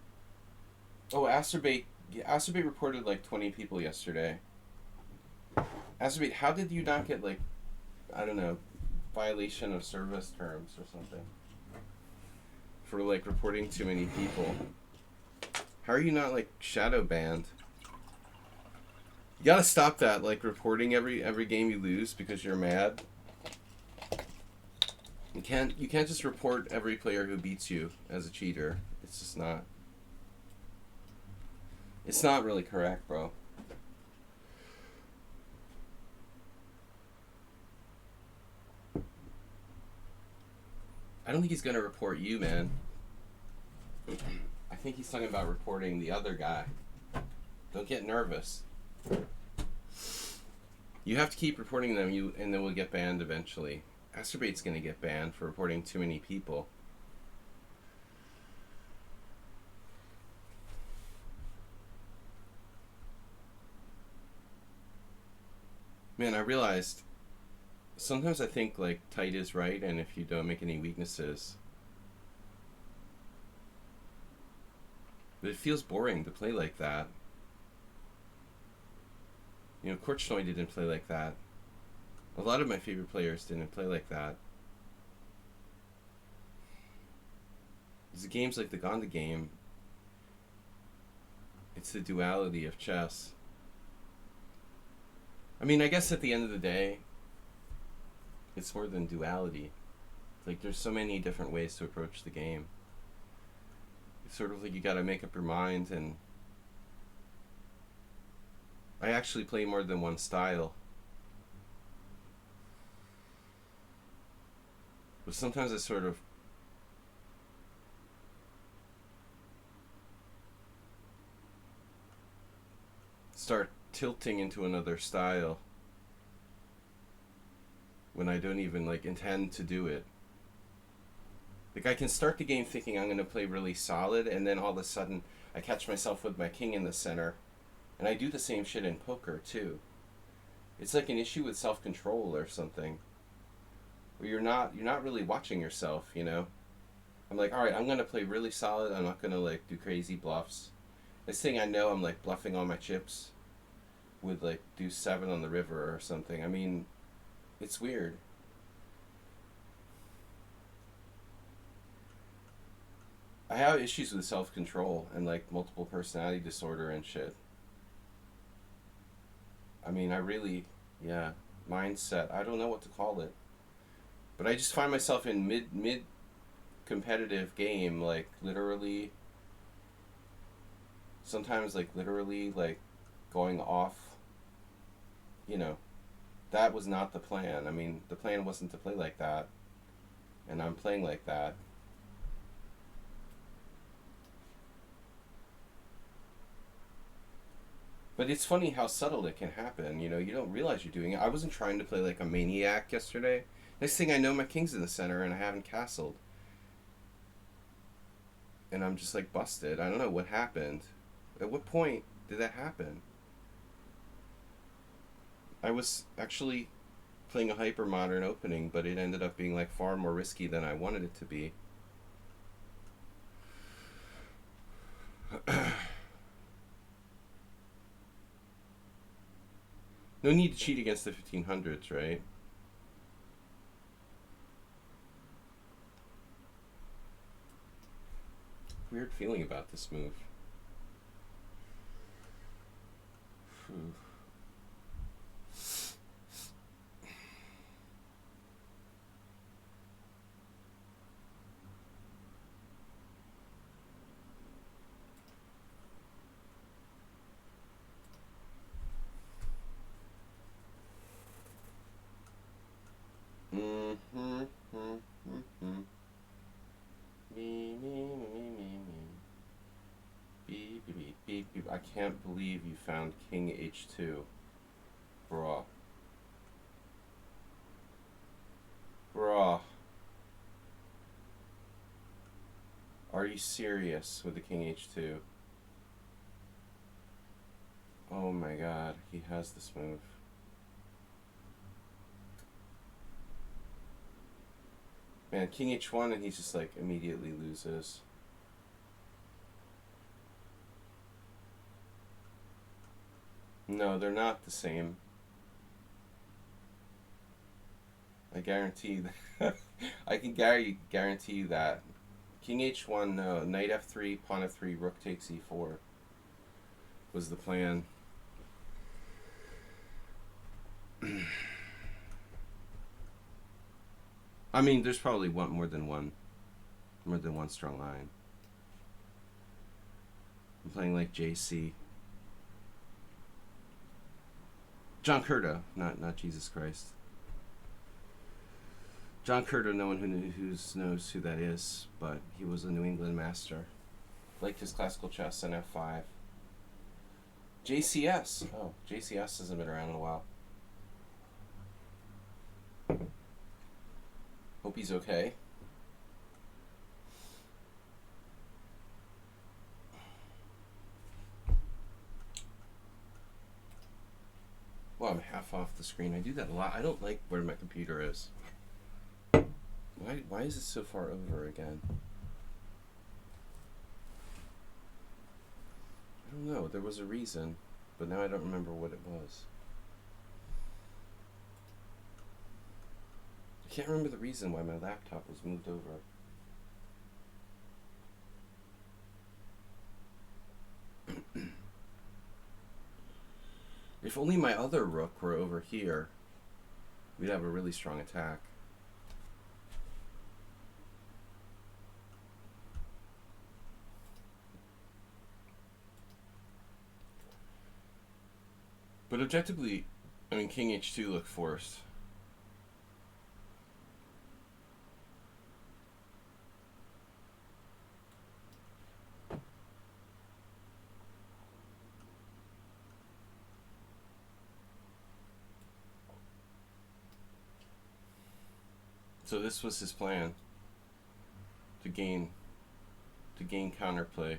Oh, Acerbate reported like 20 people yesterday. Acerbate, how did you not get, like, I don't know, violation of service terms or something for like reporting too many people? How are you not like shadow banned? You gotta stop that, like reporting every game you lose because you're mad. You can't just report every player who beats you as a cheater. It's just not. It's not really correct, bro. I don't think he's gonna report you, man. I think he's talking about reporting the other guy. Don't get nervous. You have to keep reporting them, and then we'll get banned eventually. Acerbate's gonna get banned for reporting too many people. Man, I realized sometimes I think like tight is right, and if you don't make any weaknesses. But it feels boring to play like that. You know, Korchnoi didn't play like that. A lot of my favorite players didn't play like that. The games like the Gonda game, it's the duality of chess. I mean, I guess at the end of the day, it's more than duality. Like, there's so many different ways to approach the game. It's sort of like you gotta make up your mind, and I actually play more than one style. But sometimes I sort of start tilting into another style when I don't even like intend to do it. Like, I can start the game thinking I'm going to play really solid, and then all of a sudden I catch myself with my king in the center. And I do the same shit in poker, too. It's like an issue with self-control or something. Where you're not really watching yourself, you know? I'm like, all right, I'm going to play really solid. I'm not going to, like, do crazy bluffs. This thing I know I'm, like, bluffing all my chips with, like, deuce 7 on the river or something. I mean, it's weird. I have issues with self-control and, like, multiple personality disorder and shit. I mean, I really, yeah, mindset. I don't know what to call it. But I just find myself in mid competitive game, like, literally, sometimes, like, literally, like, going off, you know. That was not the plan. I mean, the plan wasn't to play like that. And I'm playing like that. But it's funny how subtle it can happen. You know, you don't realize you're doing it. I wasn't trying to play like a maniac yesterday. Next thing I know, my king's in the center and I haven't castled. And I'm just like busted. I don't know what happened. At what point did that happen? I was actually playing a hyper modern opening, but it ended up being like far more risky than I wanted it to be. No need to cheat against the 1500s, right? Weird feeling about this move. Whew. Mm-hmm, mm-hmm, mm-hmm. Me, me, me, me, me, me. Beep, beep, beep, beep, beep. I can't believe you found King H2. Bruh. Bruh. Are you serious with the King H2? Oh my god, he has this move. Man, King H1 and he's just like immediately loses. No, they're not the same. I guarantee that. I can guarantee you that. King H1, no. Knight F3, Pawn F3, Rook takes E4 was the plan. I mean, there's probably more than one strong line. I'm playing like JC. John Curto, not Jesus Christ. John Curto, no one who knows who that is, but he was a New England master. Liked his classical chess and F5. JCS. Oh, JCS hasn't been around in a while. Hope he's okay. Well, I'm half off the screen. I do that a lot. I don't like where my computer is. Why is it so far over again? I don't know. There was a reason, but now I don't remember what it was. I can't remember the reason why my laptop was moved over. If only my other rook were over here, we'd have a really strong attack. But objectively, I mean, King H2 looked forced. So this was his plan. to gain counterplay.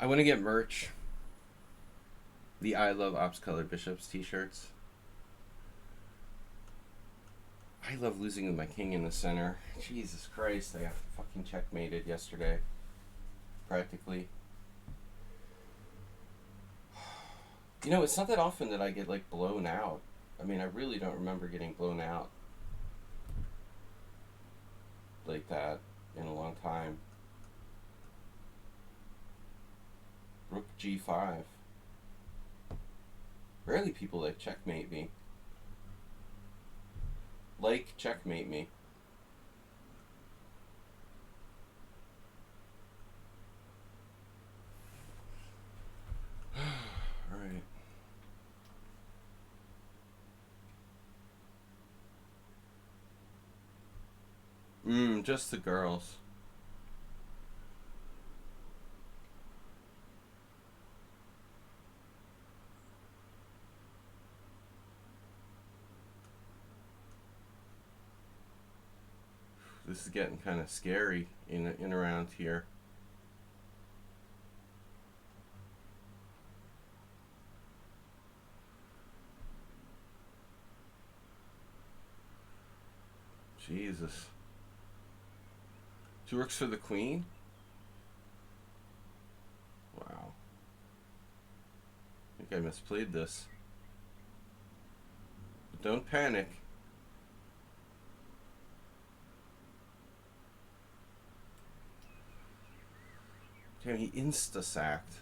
I want to get merch. The I Love Ops Color Bishops t-shirts. I love losing with my king in the center. Jesus Christ, I got fucking checkmated yesterday. Practically. You know, it's not that often that I get, like, blown out. I mean, I really don't remember getting blown out like that in a long time. Rook G5. Rarely people like checkmate me. Like checkmate me. Alright. Just the girls. This is getting kind of scary in around here. Jesus. 2 rooks for the queen? Wow. I think I misplayed this. But don't panic. Damn, he insta-sacked.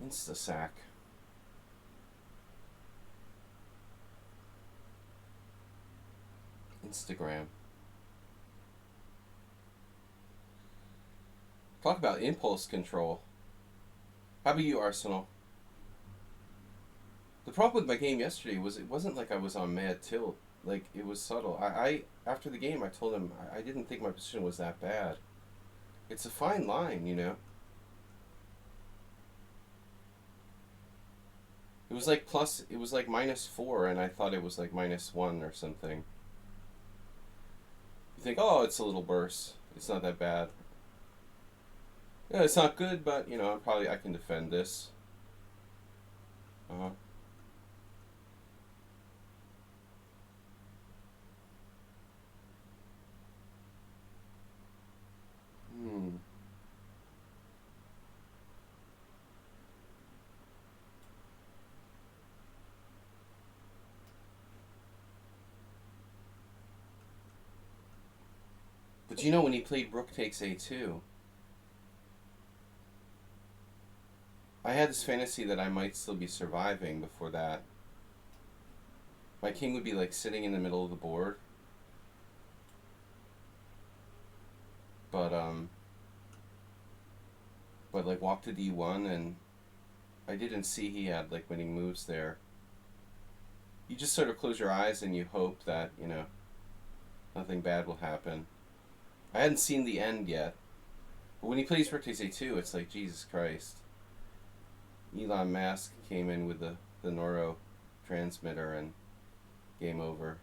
Insta-sack. Instagram. Talk about impulse control. How about you, Arsenal? The problem with my game yesterday was it wasn't like I was on mad tilt. Like, it was subtle. I after the game, I told him I didn't think my position was that bad. It's a fine line, you know? It was like -4, and I thought it was like -1 or something. You think, oh, it's a little burst. It's not that bad. Yeah, it's not good, but, you know, I can defend this. Uh-huh. But you know, when he played Rook takes A2, I had this fantasy that I might still be surviving before that. My king would be like sitting in the middle of the board. But like walk to D1, and I didn't see he had like winning moves there. You just sort of close your eyes and you hope that, you know, nothing bad will happen. I hadn't seen the end yet. But when he plays Rook takes A2, it's like, Jesus Christ. Elon Musk came in with the Noro transmitter and game over.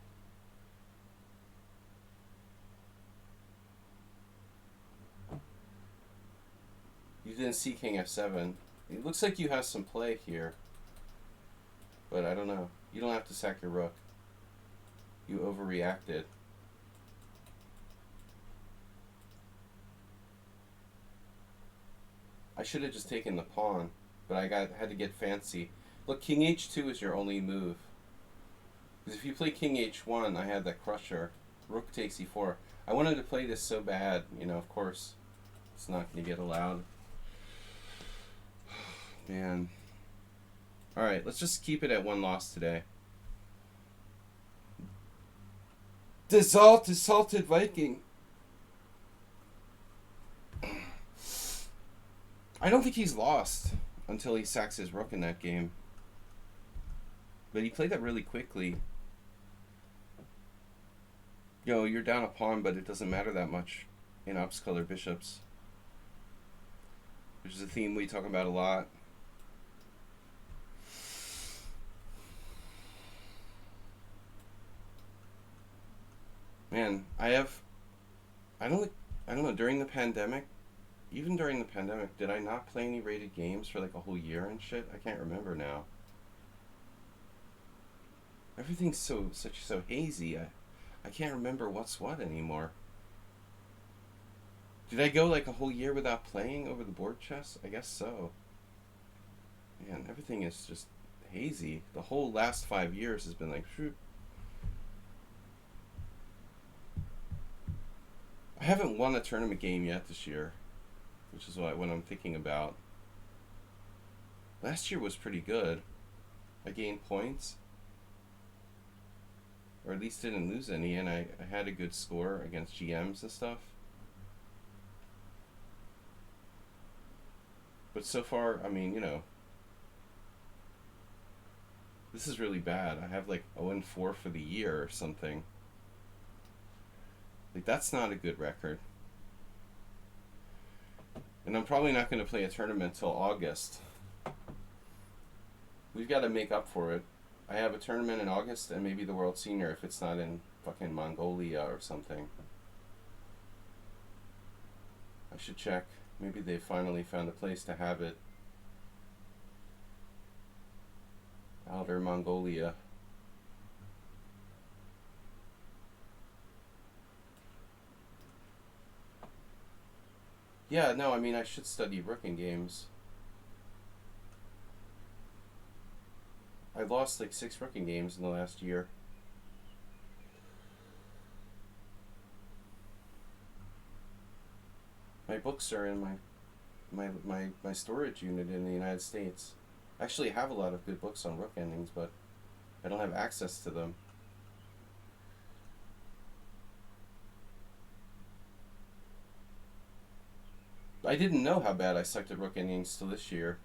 You didn't see King F7. It looks like you have some play here. But I don't know. You don't have to sack your rook. You overreacted. I should have just taken the pawn, but I had to get fancy. Look, King H2 is your only move. Because if you play King H1, I had that crusher. Rook takes E4. I wanted to play this so bad, you know, of course, it's not going to get allowed. Man. Alright, let's just keep it at 1 loss today. Disalt assaulted Viking. I don't think he's lost until he sacks his rook in that game. But he played that really quickly. You're down a pawn, but it doesn't matter that much in ops color bishops. Which is a theme we talk about a lot. Man, I don't know, during the pandemic, even during the pandemic, did I not play any rated games for like a whole year and shit? I can't remember now. Everything's so hazy. I can't remember what's what anymore. Did I go like a whole year without playing over the board chess? I guess so. Man, everything is just hazy. The whole last 5 years has been like, shoot. I haven't won a tournament game yet this year, which is what I'm thinking about. Last year was pretty good. I gained points, or at least didn't lose any, and I had a good score against GMs and stuff. But so far, I mean, this is really bad. I have like 0-4 for the year or something. Like, that's not a good record. And I'm probably not going to play a tournament till August. We've got to make up for it. I have a tournament in August and maybe the World Senior if it's not in fucking Mongolia or something. I should check. Maybe they finally found a place to have it. Outer Mongolia. Yeah, no, I mean, I should study rooking games. I lost like 6 rooking games in the last year. My books are in my storage unit in the United States. I actually have a lot of good books on rook endings, but I don't have access to them. I didn't know how bad I sucked at rook endings till this year.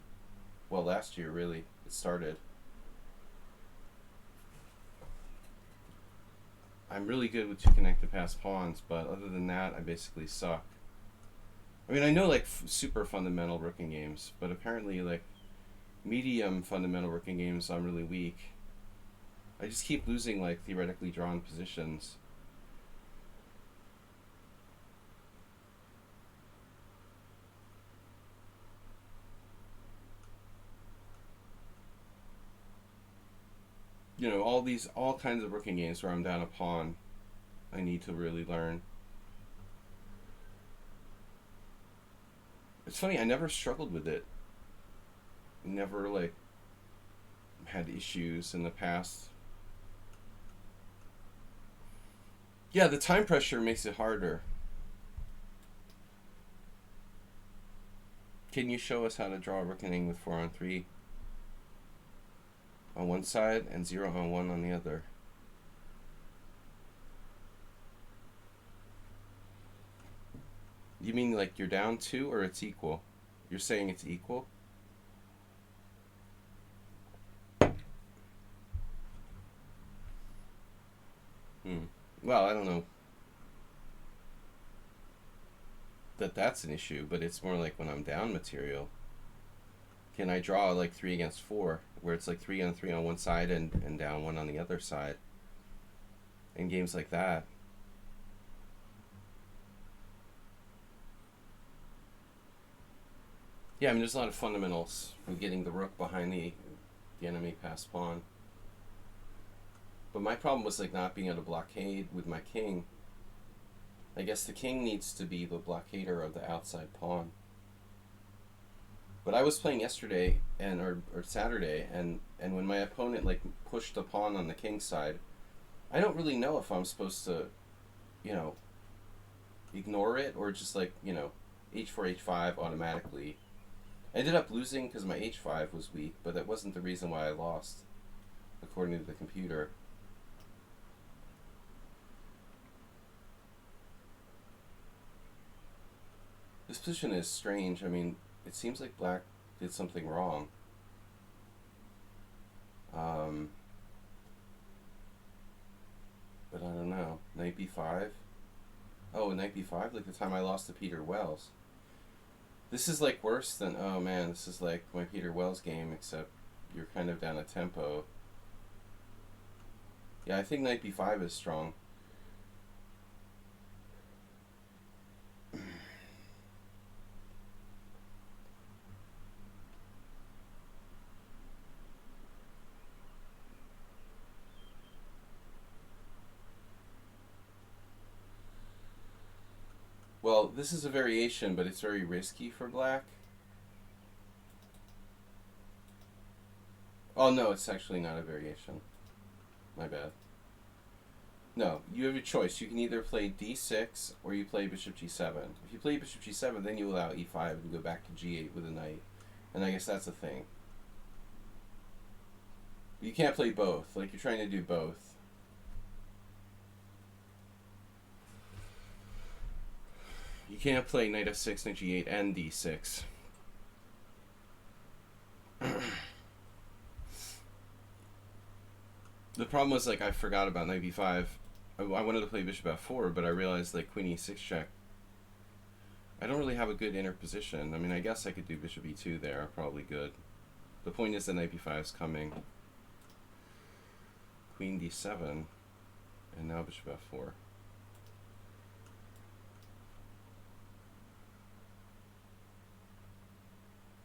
Well, last year, really. It started. I'm really good with 2 connected pass pawns, but other than that, I basically suck. I mean, I know like super fundamental rooking games, but apparently like medium fundamental rooking games I'm really weak. I just keep losing like theoretically drawn positions. All kinds of rooking games where I'm down a pawn, I need to really learn. It's funny, I never struggled with it. Never like had issues in the past. Yeah, the time pressure makes it harder. Can you show us how to draw a reckoning with 4-on-3 on one side and 0-on-1 on the other? You mean like you're down 2 or it's equal? You're saying it's equal? Well, I don't know that's an issue, but it's more like when I'm down material. Can I draw like 3 against 4, where it's like 3-on-3 on one side and down 1 on the other side? In games like that. Yeah, I mean, there's a lot of fundamentals from getting the rook behind the enemy passed pawn. But my problem was like not being able to blockade with my king. I guess the king needs to be the blockader of the outside pawn. But I was playing yesterday or Saturday, and when my opponent like pushed the pawn on the king's side, I don't really know if I'm supposed to, ignore it or just like, h4, h5 automatically. I ended up losing because my h5 was weak, but that wasn't the reason why I lost, according to the computer. This position is strange. I mean, it seems like black did something wrong. But I don't know. Knight b5. Oh, knight b5, like the time I lost to Peter Wells. This is like worse than, oh man, this is like my Peter Wells game, except you're kind of down a tempo. Yeah, I think knight b5 is strong. Well, this is a variation, but it's very risky for black. Oh no, it's actually not a variation. My bad. No, you have a choice. You can either play d6 or you play bishop g7. If you play bishop g7, then you allow e5 and go back to g8 with a knight. And I guess that's the thing. You can't play both. Like, you're trying to do both. You can't play knight f6, knight g8, and d6. The problem was, like, I forgot about knight b5. I wanted to play bishop f4, but I realized, like, queen e6 check. I don't really have a good inner position. I mean, I guess I could do bishop e2 there. Probably good. The point is that knight b5 is coming. Queen d7. And now bishop f4.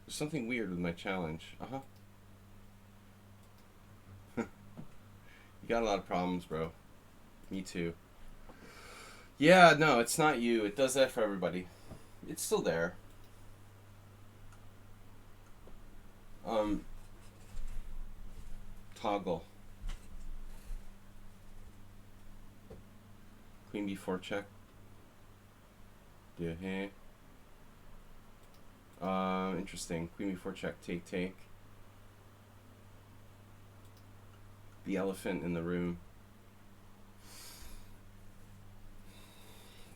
There's something weird with my challenge. Uh-huh. You got a lot of problems, bro. Me too. Yeah, no, it's not you. It does that for everybody. It's still there. Toggle. Queen b4 check. Yeah. Interesting. Queen b4 check, take. The elephant in the room.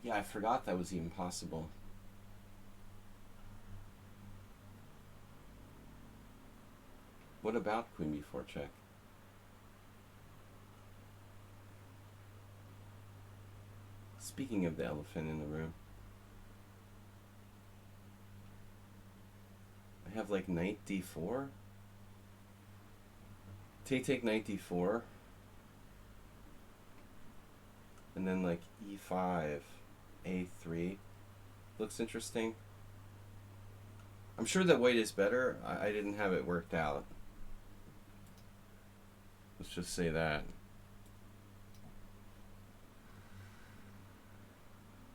Yeah, I forgot that was even possible. What about queen b4 check? Speaking of the elephant in the room, I have like knight d4. Take knight d4. And then like e5, a3. Looks interesting. I'm sure that white is better. I didn't have it worked out. Let's just say that.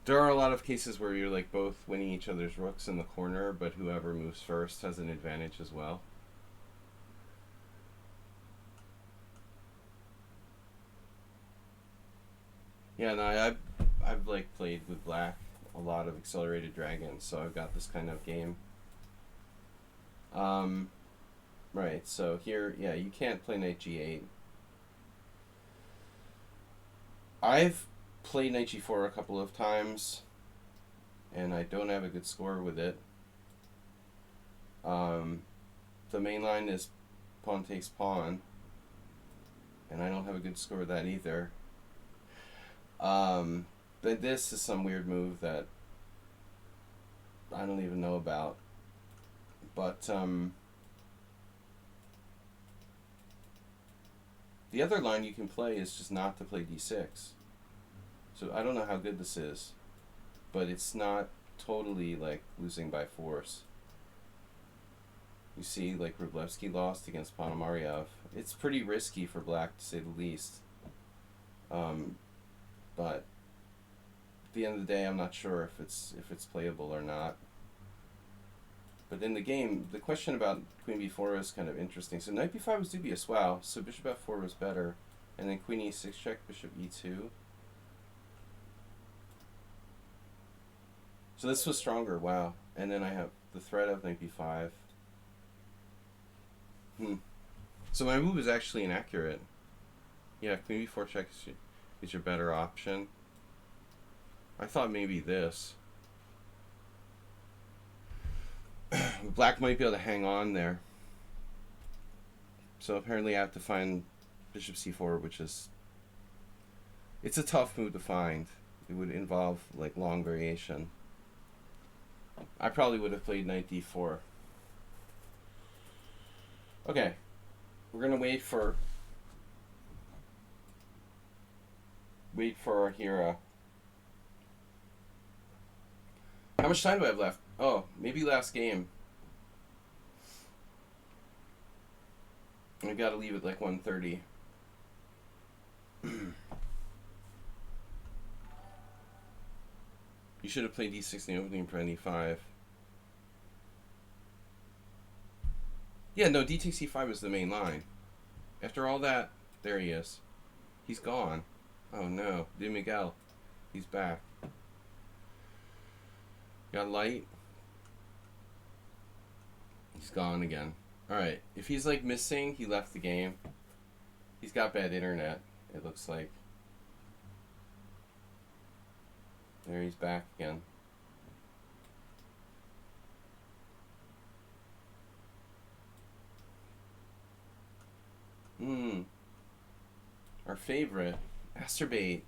There are a lot of cases where you're like both winning each other's rooks in the corner, but whoever moves first has an advantage as well. Yeah, no, I've like played with black a lot of accelerated dragons, so I've got this kind of game. Right, so here, yeah, you can't play knight g8. I've played knight g4 a couple of times, and I don't have a good score with it. The main line is pawn takes pawn, and I don't have a good score with that either. But this is some weird move that I don't even know about. But the other line you can play is just not to play d6. So I don't know how good this is, but it's not totally like losing by force. You see, like Wroblewski lost against Ponomarev. It's pretty risky for black, to say the least. But at the end of the day, I'm not sure if it's playable or not. But in the game, the question about queen b4 is kind of interesting. So knight b5 was dubious. Wow. So bishop f4 was better, and then queen e6 check, bishop e2. So this was stronger. Wow. And then I have the threat of knight b5. So my move is actually inaccurate. Yeah, queen b4 check is your better option. I thought maybe this. Black might be able to hang on there. So apparently I have to find bishop c4, which is... It's a tough move to find. It would involve, like, long variation. I probably would have played knight d4. Okay. We're going to wait for our hero. How much time do I have left? Oh, maybe last game. I gotta leave it like 1:30. You should have played d6 in the opening for e5. Yeah, no, d takes e5 is the main line. After all that, there he is. He's gone. Oh no, De Miguel. He's back. Got light. He's gone again. Alright, if he's like missing, he left the game. He's got bad internet, it looks like. There, he's back again. Our favorite. Masturbate.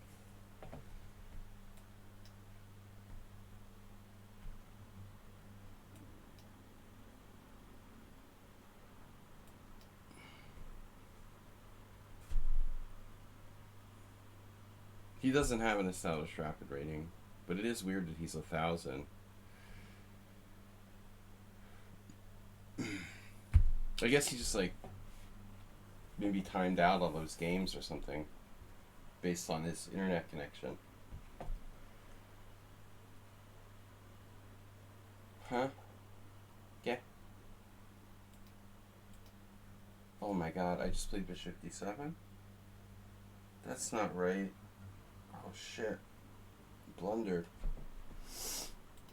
He doesn't have an established rapid rating, but it is weird that he's 1,000. I guess he just like maybe timed out all those games or something based on his internet connection. Huh? Yeah. Oh my god, I just played bishop d7? That's not right. Oh shit. Blundered.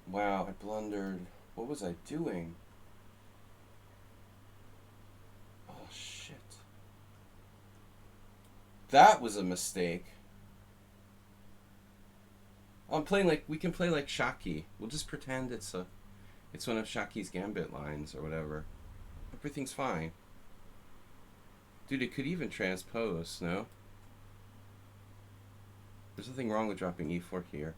Wow, I blundered. What was I doing? Oh shit. That was a mistake. I'm playing like, we can play like Sladgie. We'll just pretend it's one of Sladgie's gambit lines or whatever. Everything's fine. Dude, it could even transpose, no? There's nothing wrong with dropping e4 here.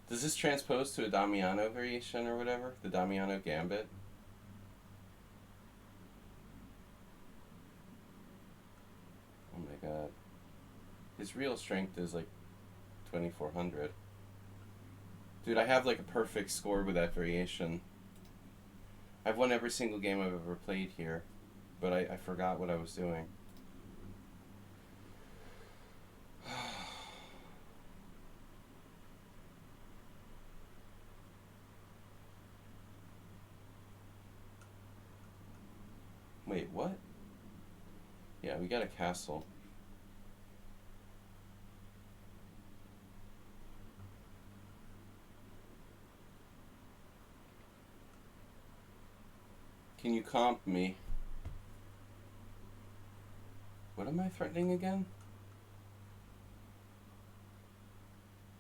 Does this transpose to a Damiano variation or whatever? The Damiano gambit? Oh my god. His real strength is like 2400. Dude, I have like a perfect score with that variation. I've won every single game I've ever played here, but I forgot what I was doing. Wait, what? Yeah, we got a castle. Can you comp me? What am I threatening again?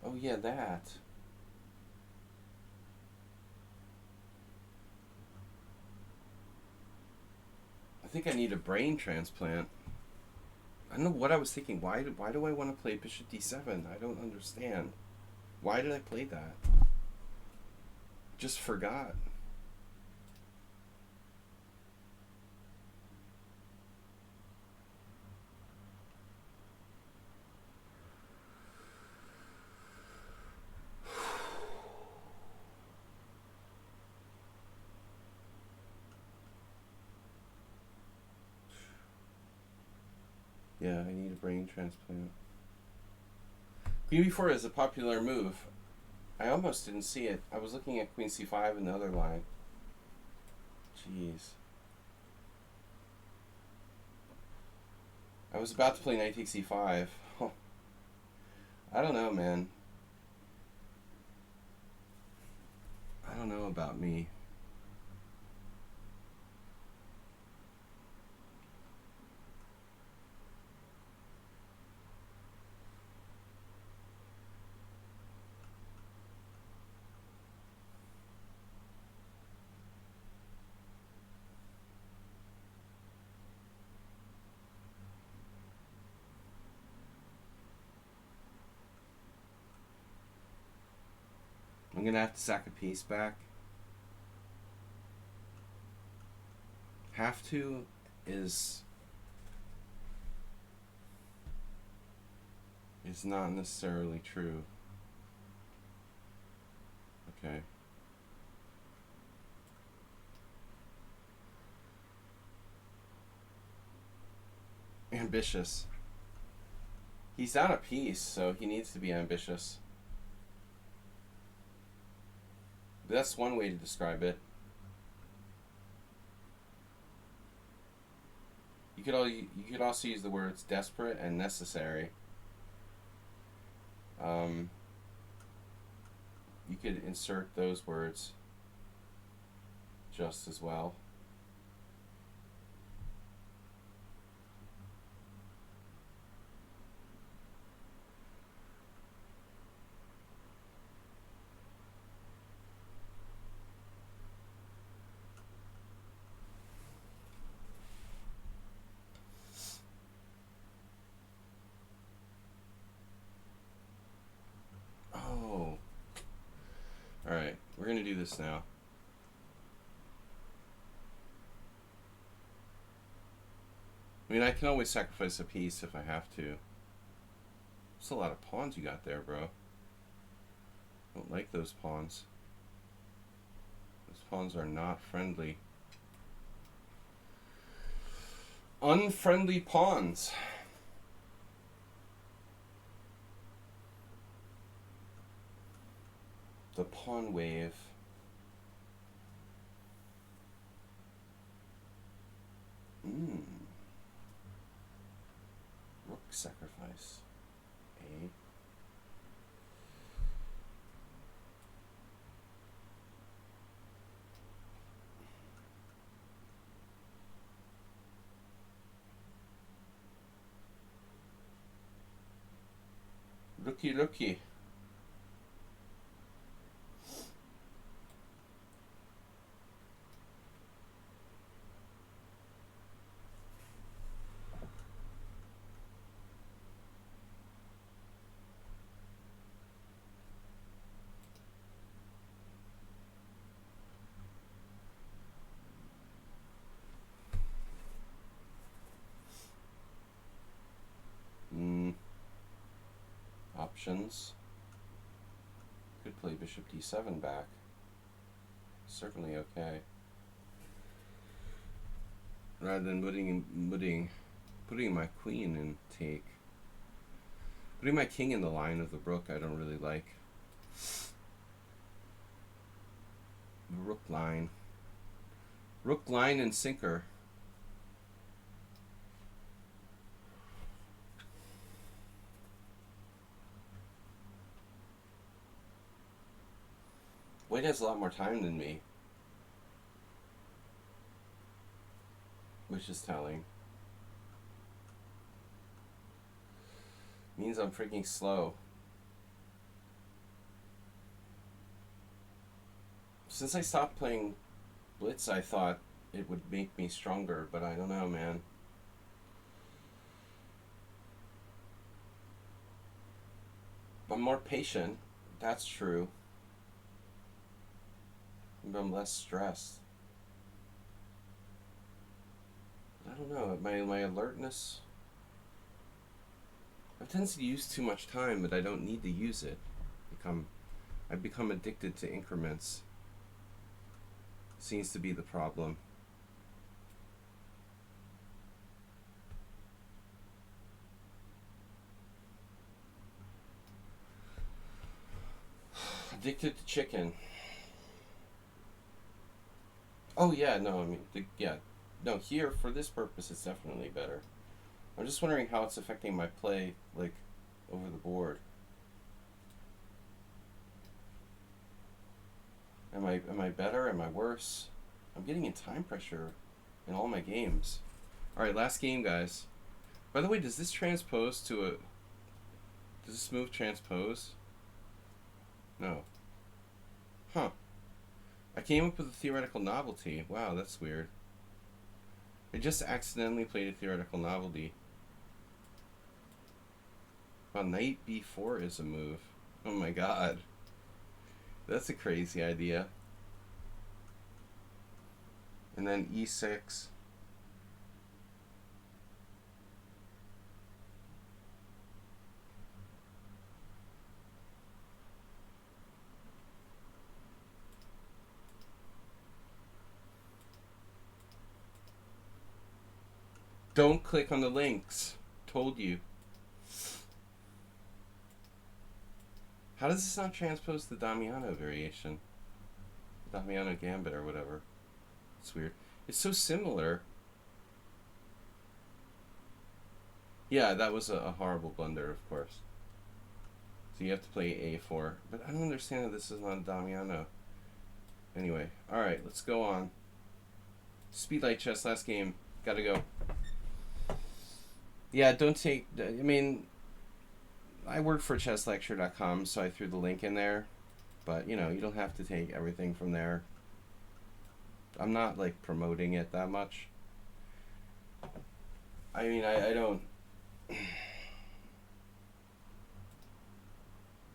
Oh yeah, that. I think I need a brain transplant. I don't know what I was thinking. Why do I want to play bishop d7? I don't understand. Why did I play that? Just forgot. Yeah, I need a brain transplant. Queen b4 is a popular move. I almost didn't see it. I was looking at queen c5 in the other line. Jeez. I was about to play knight takes e5. Oh. I don't know, man. I don't know about me. gonna have to sack a piece back. Have to is not necessarily true. Okay. Ambitious. He's down a piece, so he needs to be ambitious. That's one way to describe it. You could also use the words desperate and necessary. You could insert those words just as well. Alright, we're going to do this now. I mean, I can always sacrifice a piece if I have to. That's a lot of pawns you got there, bro. Don't like those pawns. Those pawns are not friendly. Unfriendly pawns. The pawn wave. Rook sacrifice. A. Looky. Options. Could play bishop d7 back. Certainly okay. Rather than putting my queen in take. Putting my king in the line of the rook I don't really like. The rook line. Rook line and sinker. White has a lot more time than me, which is telling. Means I'm freaking slow. Since I stopped playing Blitz, I thought it would make me stronger, but I don't know, man. I'm more patient, that's true. I'm less stressed. I don't know, my alertness. I tend to use too much time, but I don't need to use it. I've become addicted to increments. Seems to be the problem. Addicted to chicken. Oh yeah, no, I mean, no, here, for this purpose, it's definitely better. I'm just wondering how it's affecting my play, like, over the board. Am I better? Am I worse? I'm getting in time pressure in all my games. Alright, last game, guys. By the way, does this transpose to a... Does this move transpose? No. Huh. I came up with a theoretical novelty. Wow, that's weird. I just accidentally played a theoretical novelty. Well, knight b4 is a move. Oh my god. That's a crazy idea. And then e6. Don't click on the links. Told you. How does this not transpose the Damiano variation? Damiano Gambit or whatever. It's weird. It's so similar. Yeah, that was a horrible blunder, of course. So you have to play a4. But I don't understand how this is not Damiano. Anyway, alright, let's go on. Speedlight chess, last game. Gotta go. Yeah, don't take... I mean, I work for chesslecture.com, so I threw the link in there. But, you know, you don't have to take everything from there. I'm not, like, promoting it that much. I mean, I don't...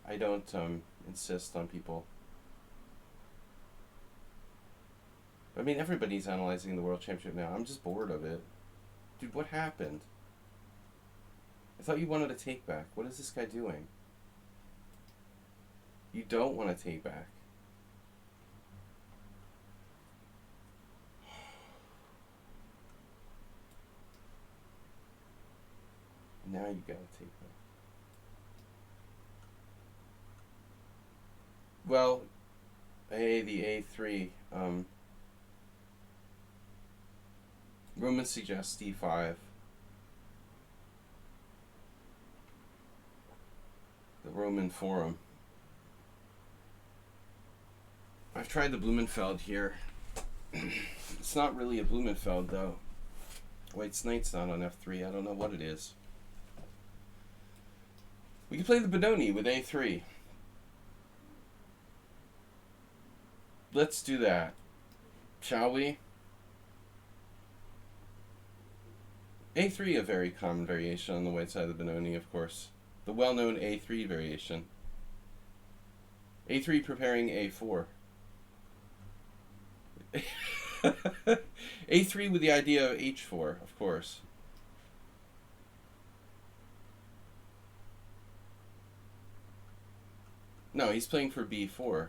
I don't insist on people. I mean, everybody's analyzing the World Championship now. I'm just bored of it. Dude, what happened? I thought you wanted a take back. What is this guy doing? You don't want to take back. Now you gotta take back. Well, the A3. Roman suggests D5. The Roman Forum. I've tried the Blumenfeld here. It's not really a Blumenfeld, though. White's knight's not on F3. I don't know what it is. We can play the Benoni with A3. Let's do that. Shall we? A3, a very common variation on the white side of the Benoni, of course. The well-known A3 variation. A3 preparing A4. A3 with the idea of H4, of course. No, he's playing for B4.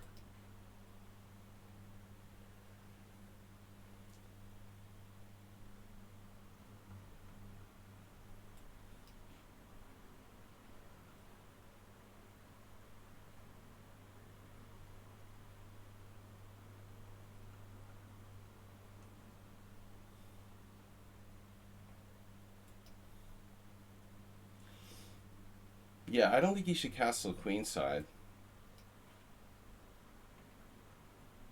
Yeah, I don't think he should castle queenside.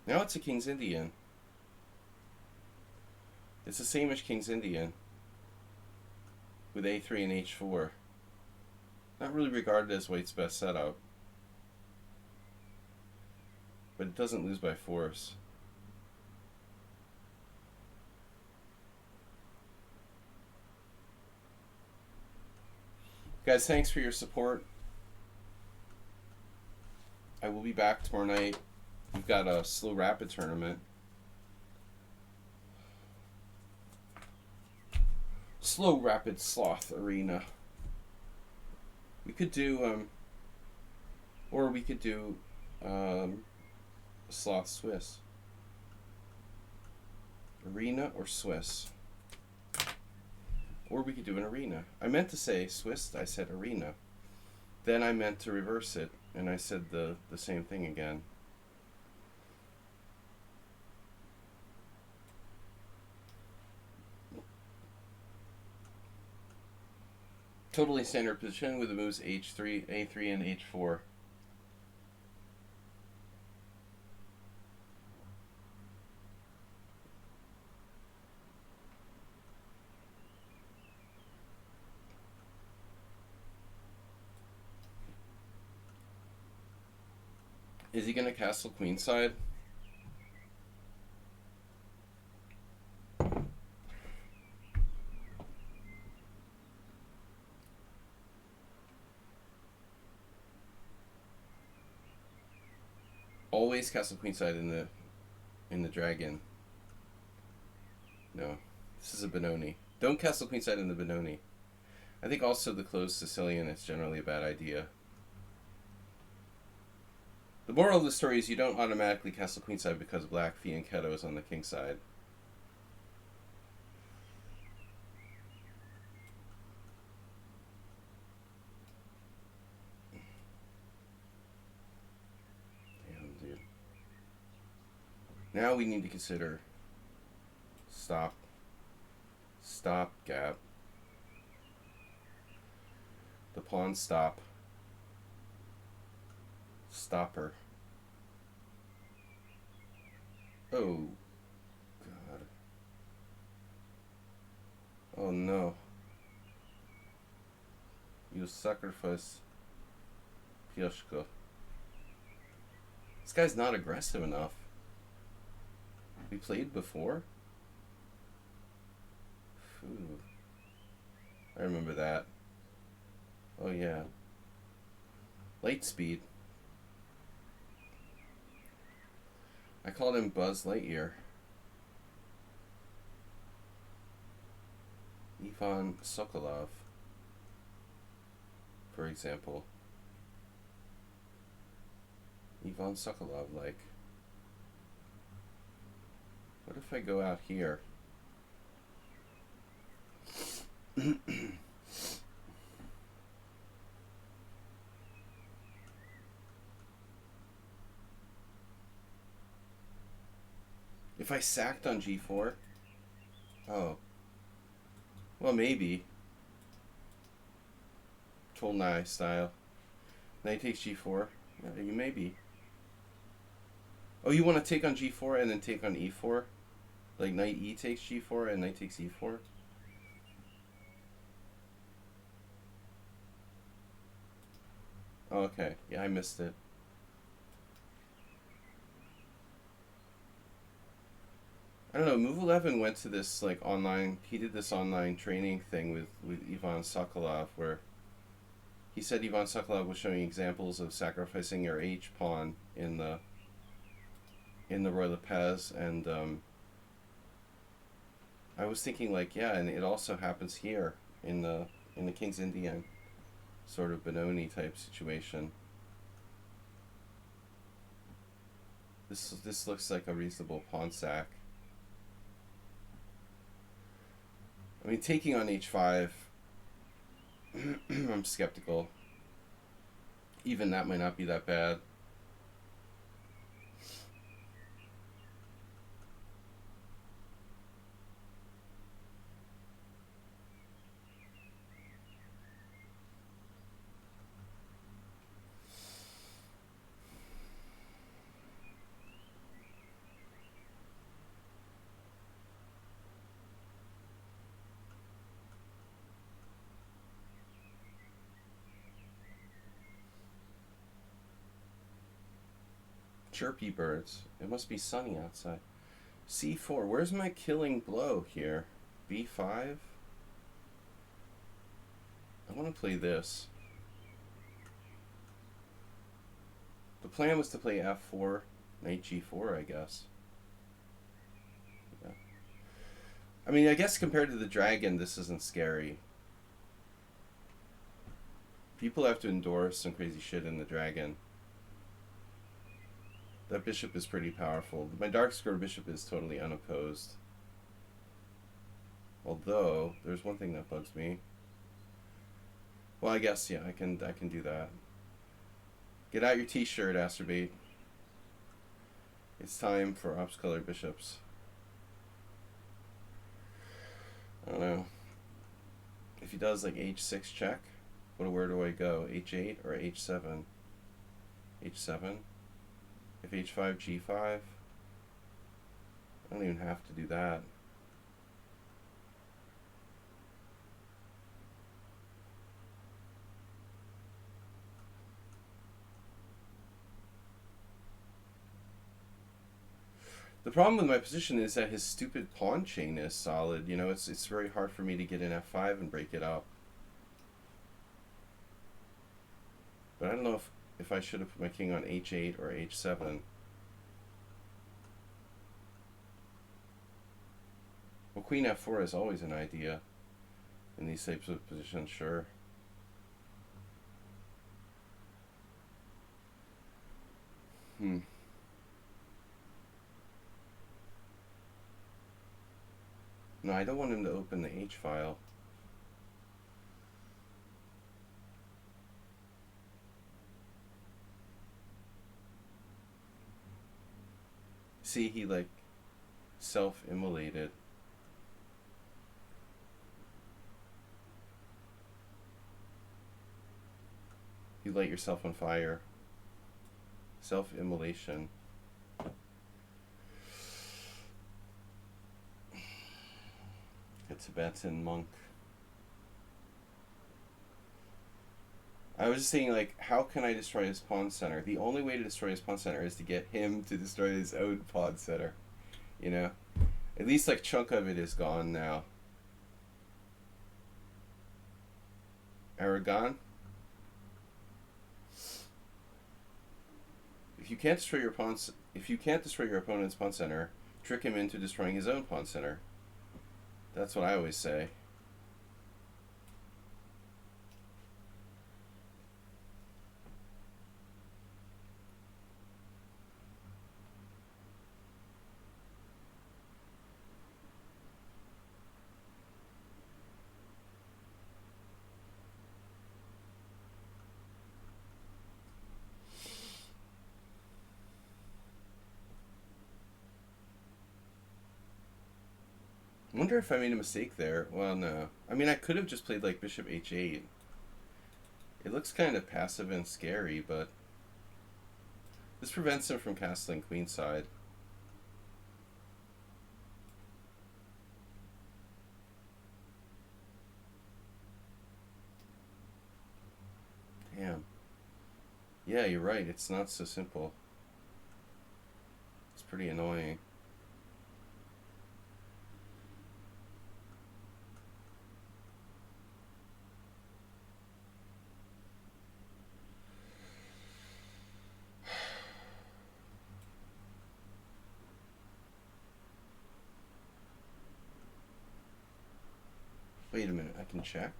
Now it's a King's Indian. It's the same as King's Indian. With A3 and H4. Not really regarded as white's best setup. But it doesn't lose by force. Guys, thanks for your support. I will be back tomorrow night. We've got a slow rapid tournament. Slow rapid sloth arena. We could do or we could do sloth Swiss. Arena or Swiss. Or we could do an arena. I meant to say Swiss, I said arena. Then I meant to reverse it, and I said the same thing again. Totally standard position with the moves H3, A3, and H4. Is he going to castle queenside? Always castle queenside in the dragon. No, this is a Benoni. Don't castle queenside in the Benoni. I think also the closed Sicilian is generally a bad idea. The moral of the story is you don't automatically castle queenside because black fianchetto is on the king side. Damn, dude. Now we need to consider stop gap. The pawn stop. Stopper. Oh, God. Oh, no. You sacrifice Pioshka. This guy's not aggressive enough. We played before? Ooh. I remember that. Oh, yeah. Light speed. I called him Buzz Lightyear. Ivan Sokolov, for example. Ivan Sokolov, like. What if I go out here? If I sacked on g4? Oh. Well, maybe. Tolnai style. Knight takes g4. Yeah, you maybe. Oh, you want to take on g4 and then take on e4? Like knight e takes g4 and knight takes e4? Oh, okay. Yeah, I missed it. I don't know, Move 11 went to this like online, he did this online training thing with Ivan Sokolov where he said Ivan Sokolov was showing examples of sacrificing your H pawn in the Roy Lopez, and I was thinking like, yeah, and it also happens here in the King's Indian sort of Benoni type situation. This looks like a reasonable pawn sack. I mean, taking on h5, I'm skeptical. Even that might not be that bad. Chirpy birds. It must be sunny outside. c4. Where's my killing blow here? b5? I want to play this. The plan was to play f4, knight g4, I guess. Yeah. I mean, I guess compared to the dragon, this isn't scary. People have to endure some crazy shit in the dragon. That bishop is pretty powerful. My dark square bishop is totally unopposed. Although, there's one thing that bugs me. Well, I guess, yeah, I can do that. Get out your t-shirt, Asterbate. It's time for ops-colored bishops. I don't know. If he does like h6 check, where do I go? h8 or h7? h7? If h5, g5? I don't even have to do that. The problem with my position is that his stupid pawn chain is solid. You know, it's very hard for me to get in f5 and break it up. But I don't know if I should have put my king on h8 or h7. Well, queen f4 is always an idea in these types of positions, sure. Hmm. No, I don't want him to open the H file. See, he like self-immolated. You light yourself on fire. Self-immolation. A Tibetan monk. I was just saying, like, how can I destroy his pawn center? The only way to destroy his pawn center is to get him to destroy his own pawn center. You know? At least, like, chunk of it is gone now. Aragon? If you can't destroy your pawn's, if you can't destroy your opponent's pawn center, trick him into destroying his own pawn center. That's what I always say. I wonder if I made a mistake there. Well, no. I mean, I could have just played like bishop h8. It looks kind of passive and scary, but this prevents him from castling queenside. Damn. Yeah, you're right. It's not so simple. It's pretty annoying. Wait a minute, I can check.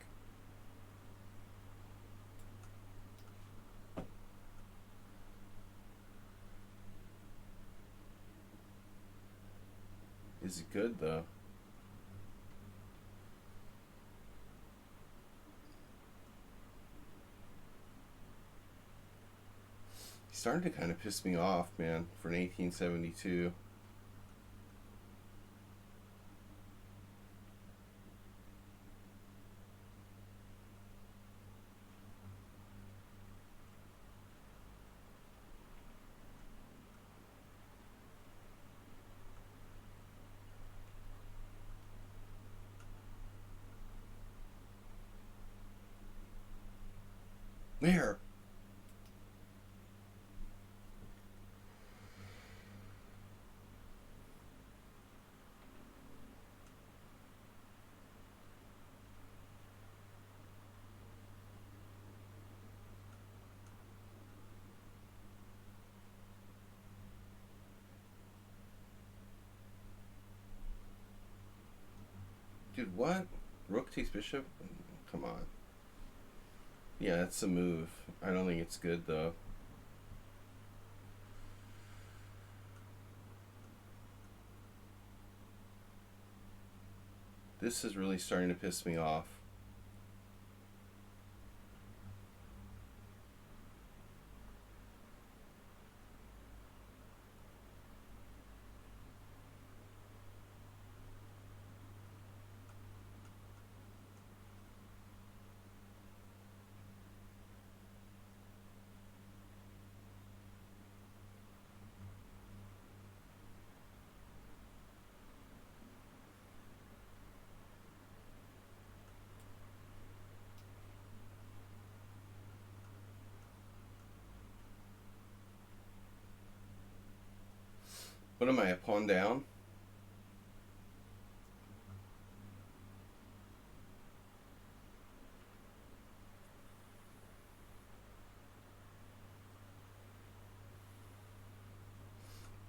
Is it good though? He's starting to kind of piss me off, man, for an 1872. Where? Dude, what? Rook takes bishop? Come on. Yeah, that's a move. I don't think it's good though. This is really starting to piss me off. What am I, a pawn down?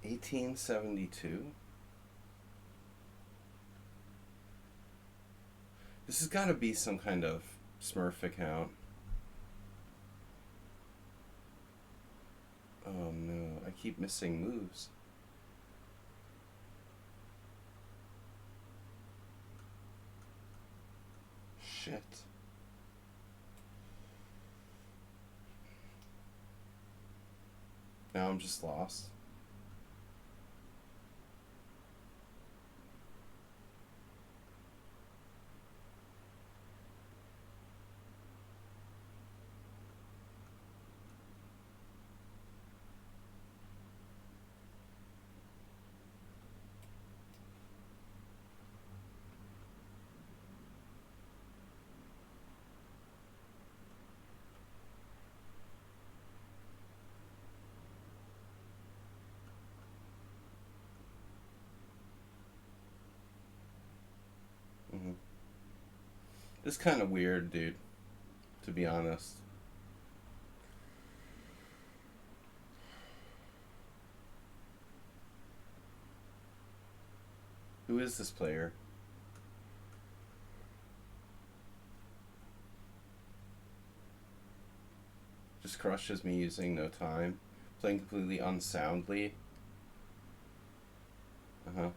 $18.72. This has got to be some kind of Smurf account. Oh no, I keep missing moves. Shit. Now I'm just lost. Mm-hmm. It's kind of weird, dude, to be honest. Who is this player? Just crushes me using no time. Playing completely unsoundly. Uh-huh.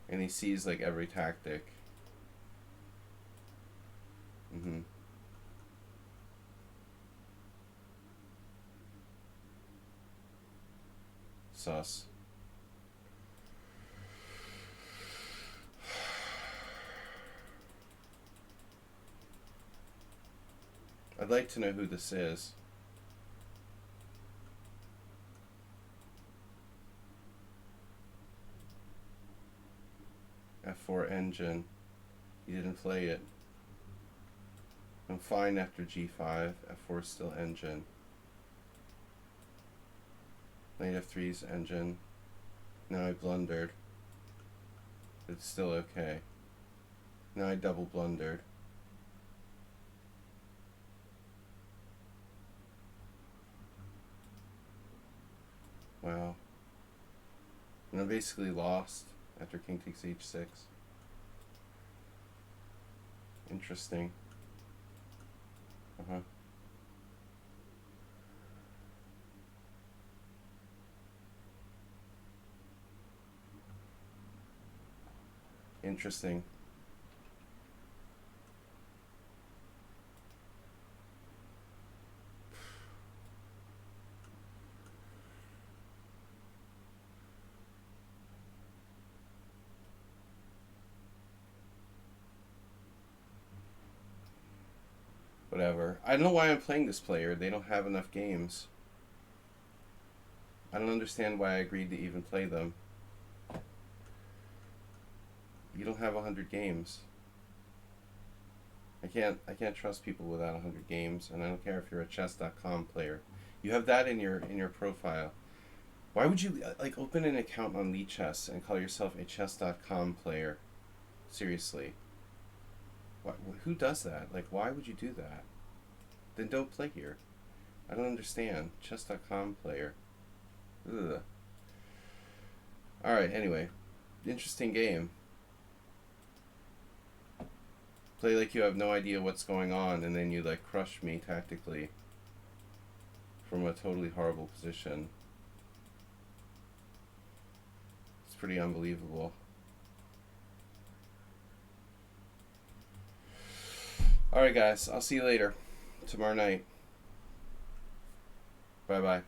And he sees like every tactic. Mm-hmm. Sus. I'd like to know who this is. F4 engine. He didn't play it. I'm fine after G5. F4 still engine. Knight F3's engine. Now I blundered. It's still okay. Now I double blundered. Wow. And I'm basically lost after king takes h6. Interesting. Uh-huh. Interesting. Whatever. I don't know why I'm playing this player. They don't have enough games. I don't understand why I agreed to even play them. You don't have 100 games. I can't trust people without 100 games, and I don't care if you're a chess.com player. You have that in your profile. Why would you like open an account on lichess and call yourself a chess.com player? Seriously. Who does that? Like, why would you do that? Then don't play here. I don't understand. Chess.com player. Ugh. Alright, anyway. Interesting game. Play like you have no idea what's going on, and then you like crush me tactically from a totally horrible position. It's pretty unbelievable. Alright guys, I'll see you later. Tomorrow night. Bye bye.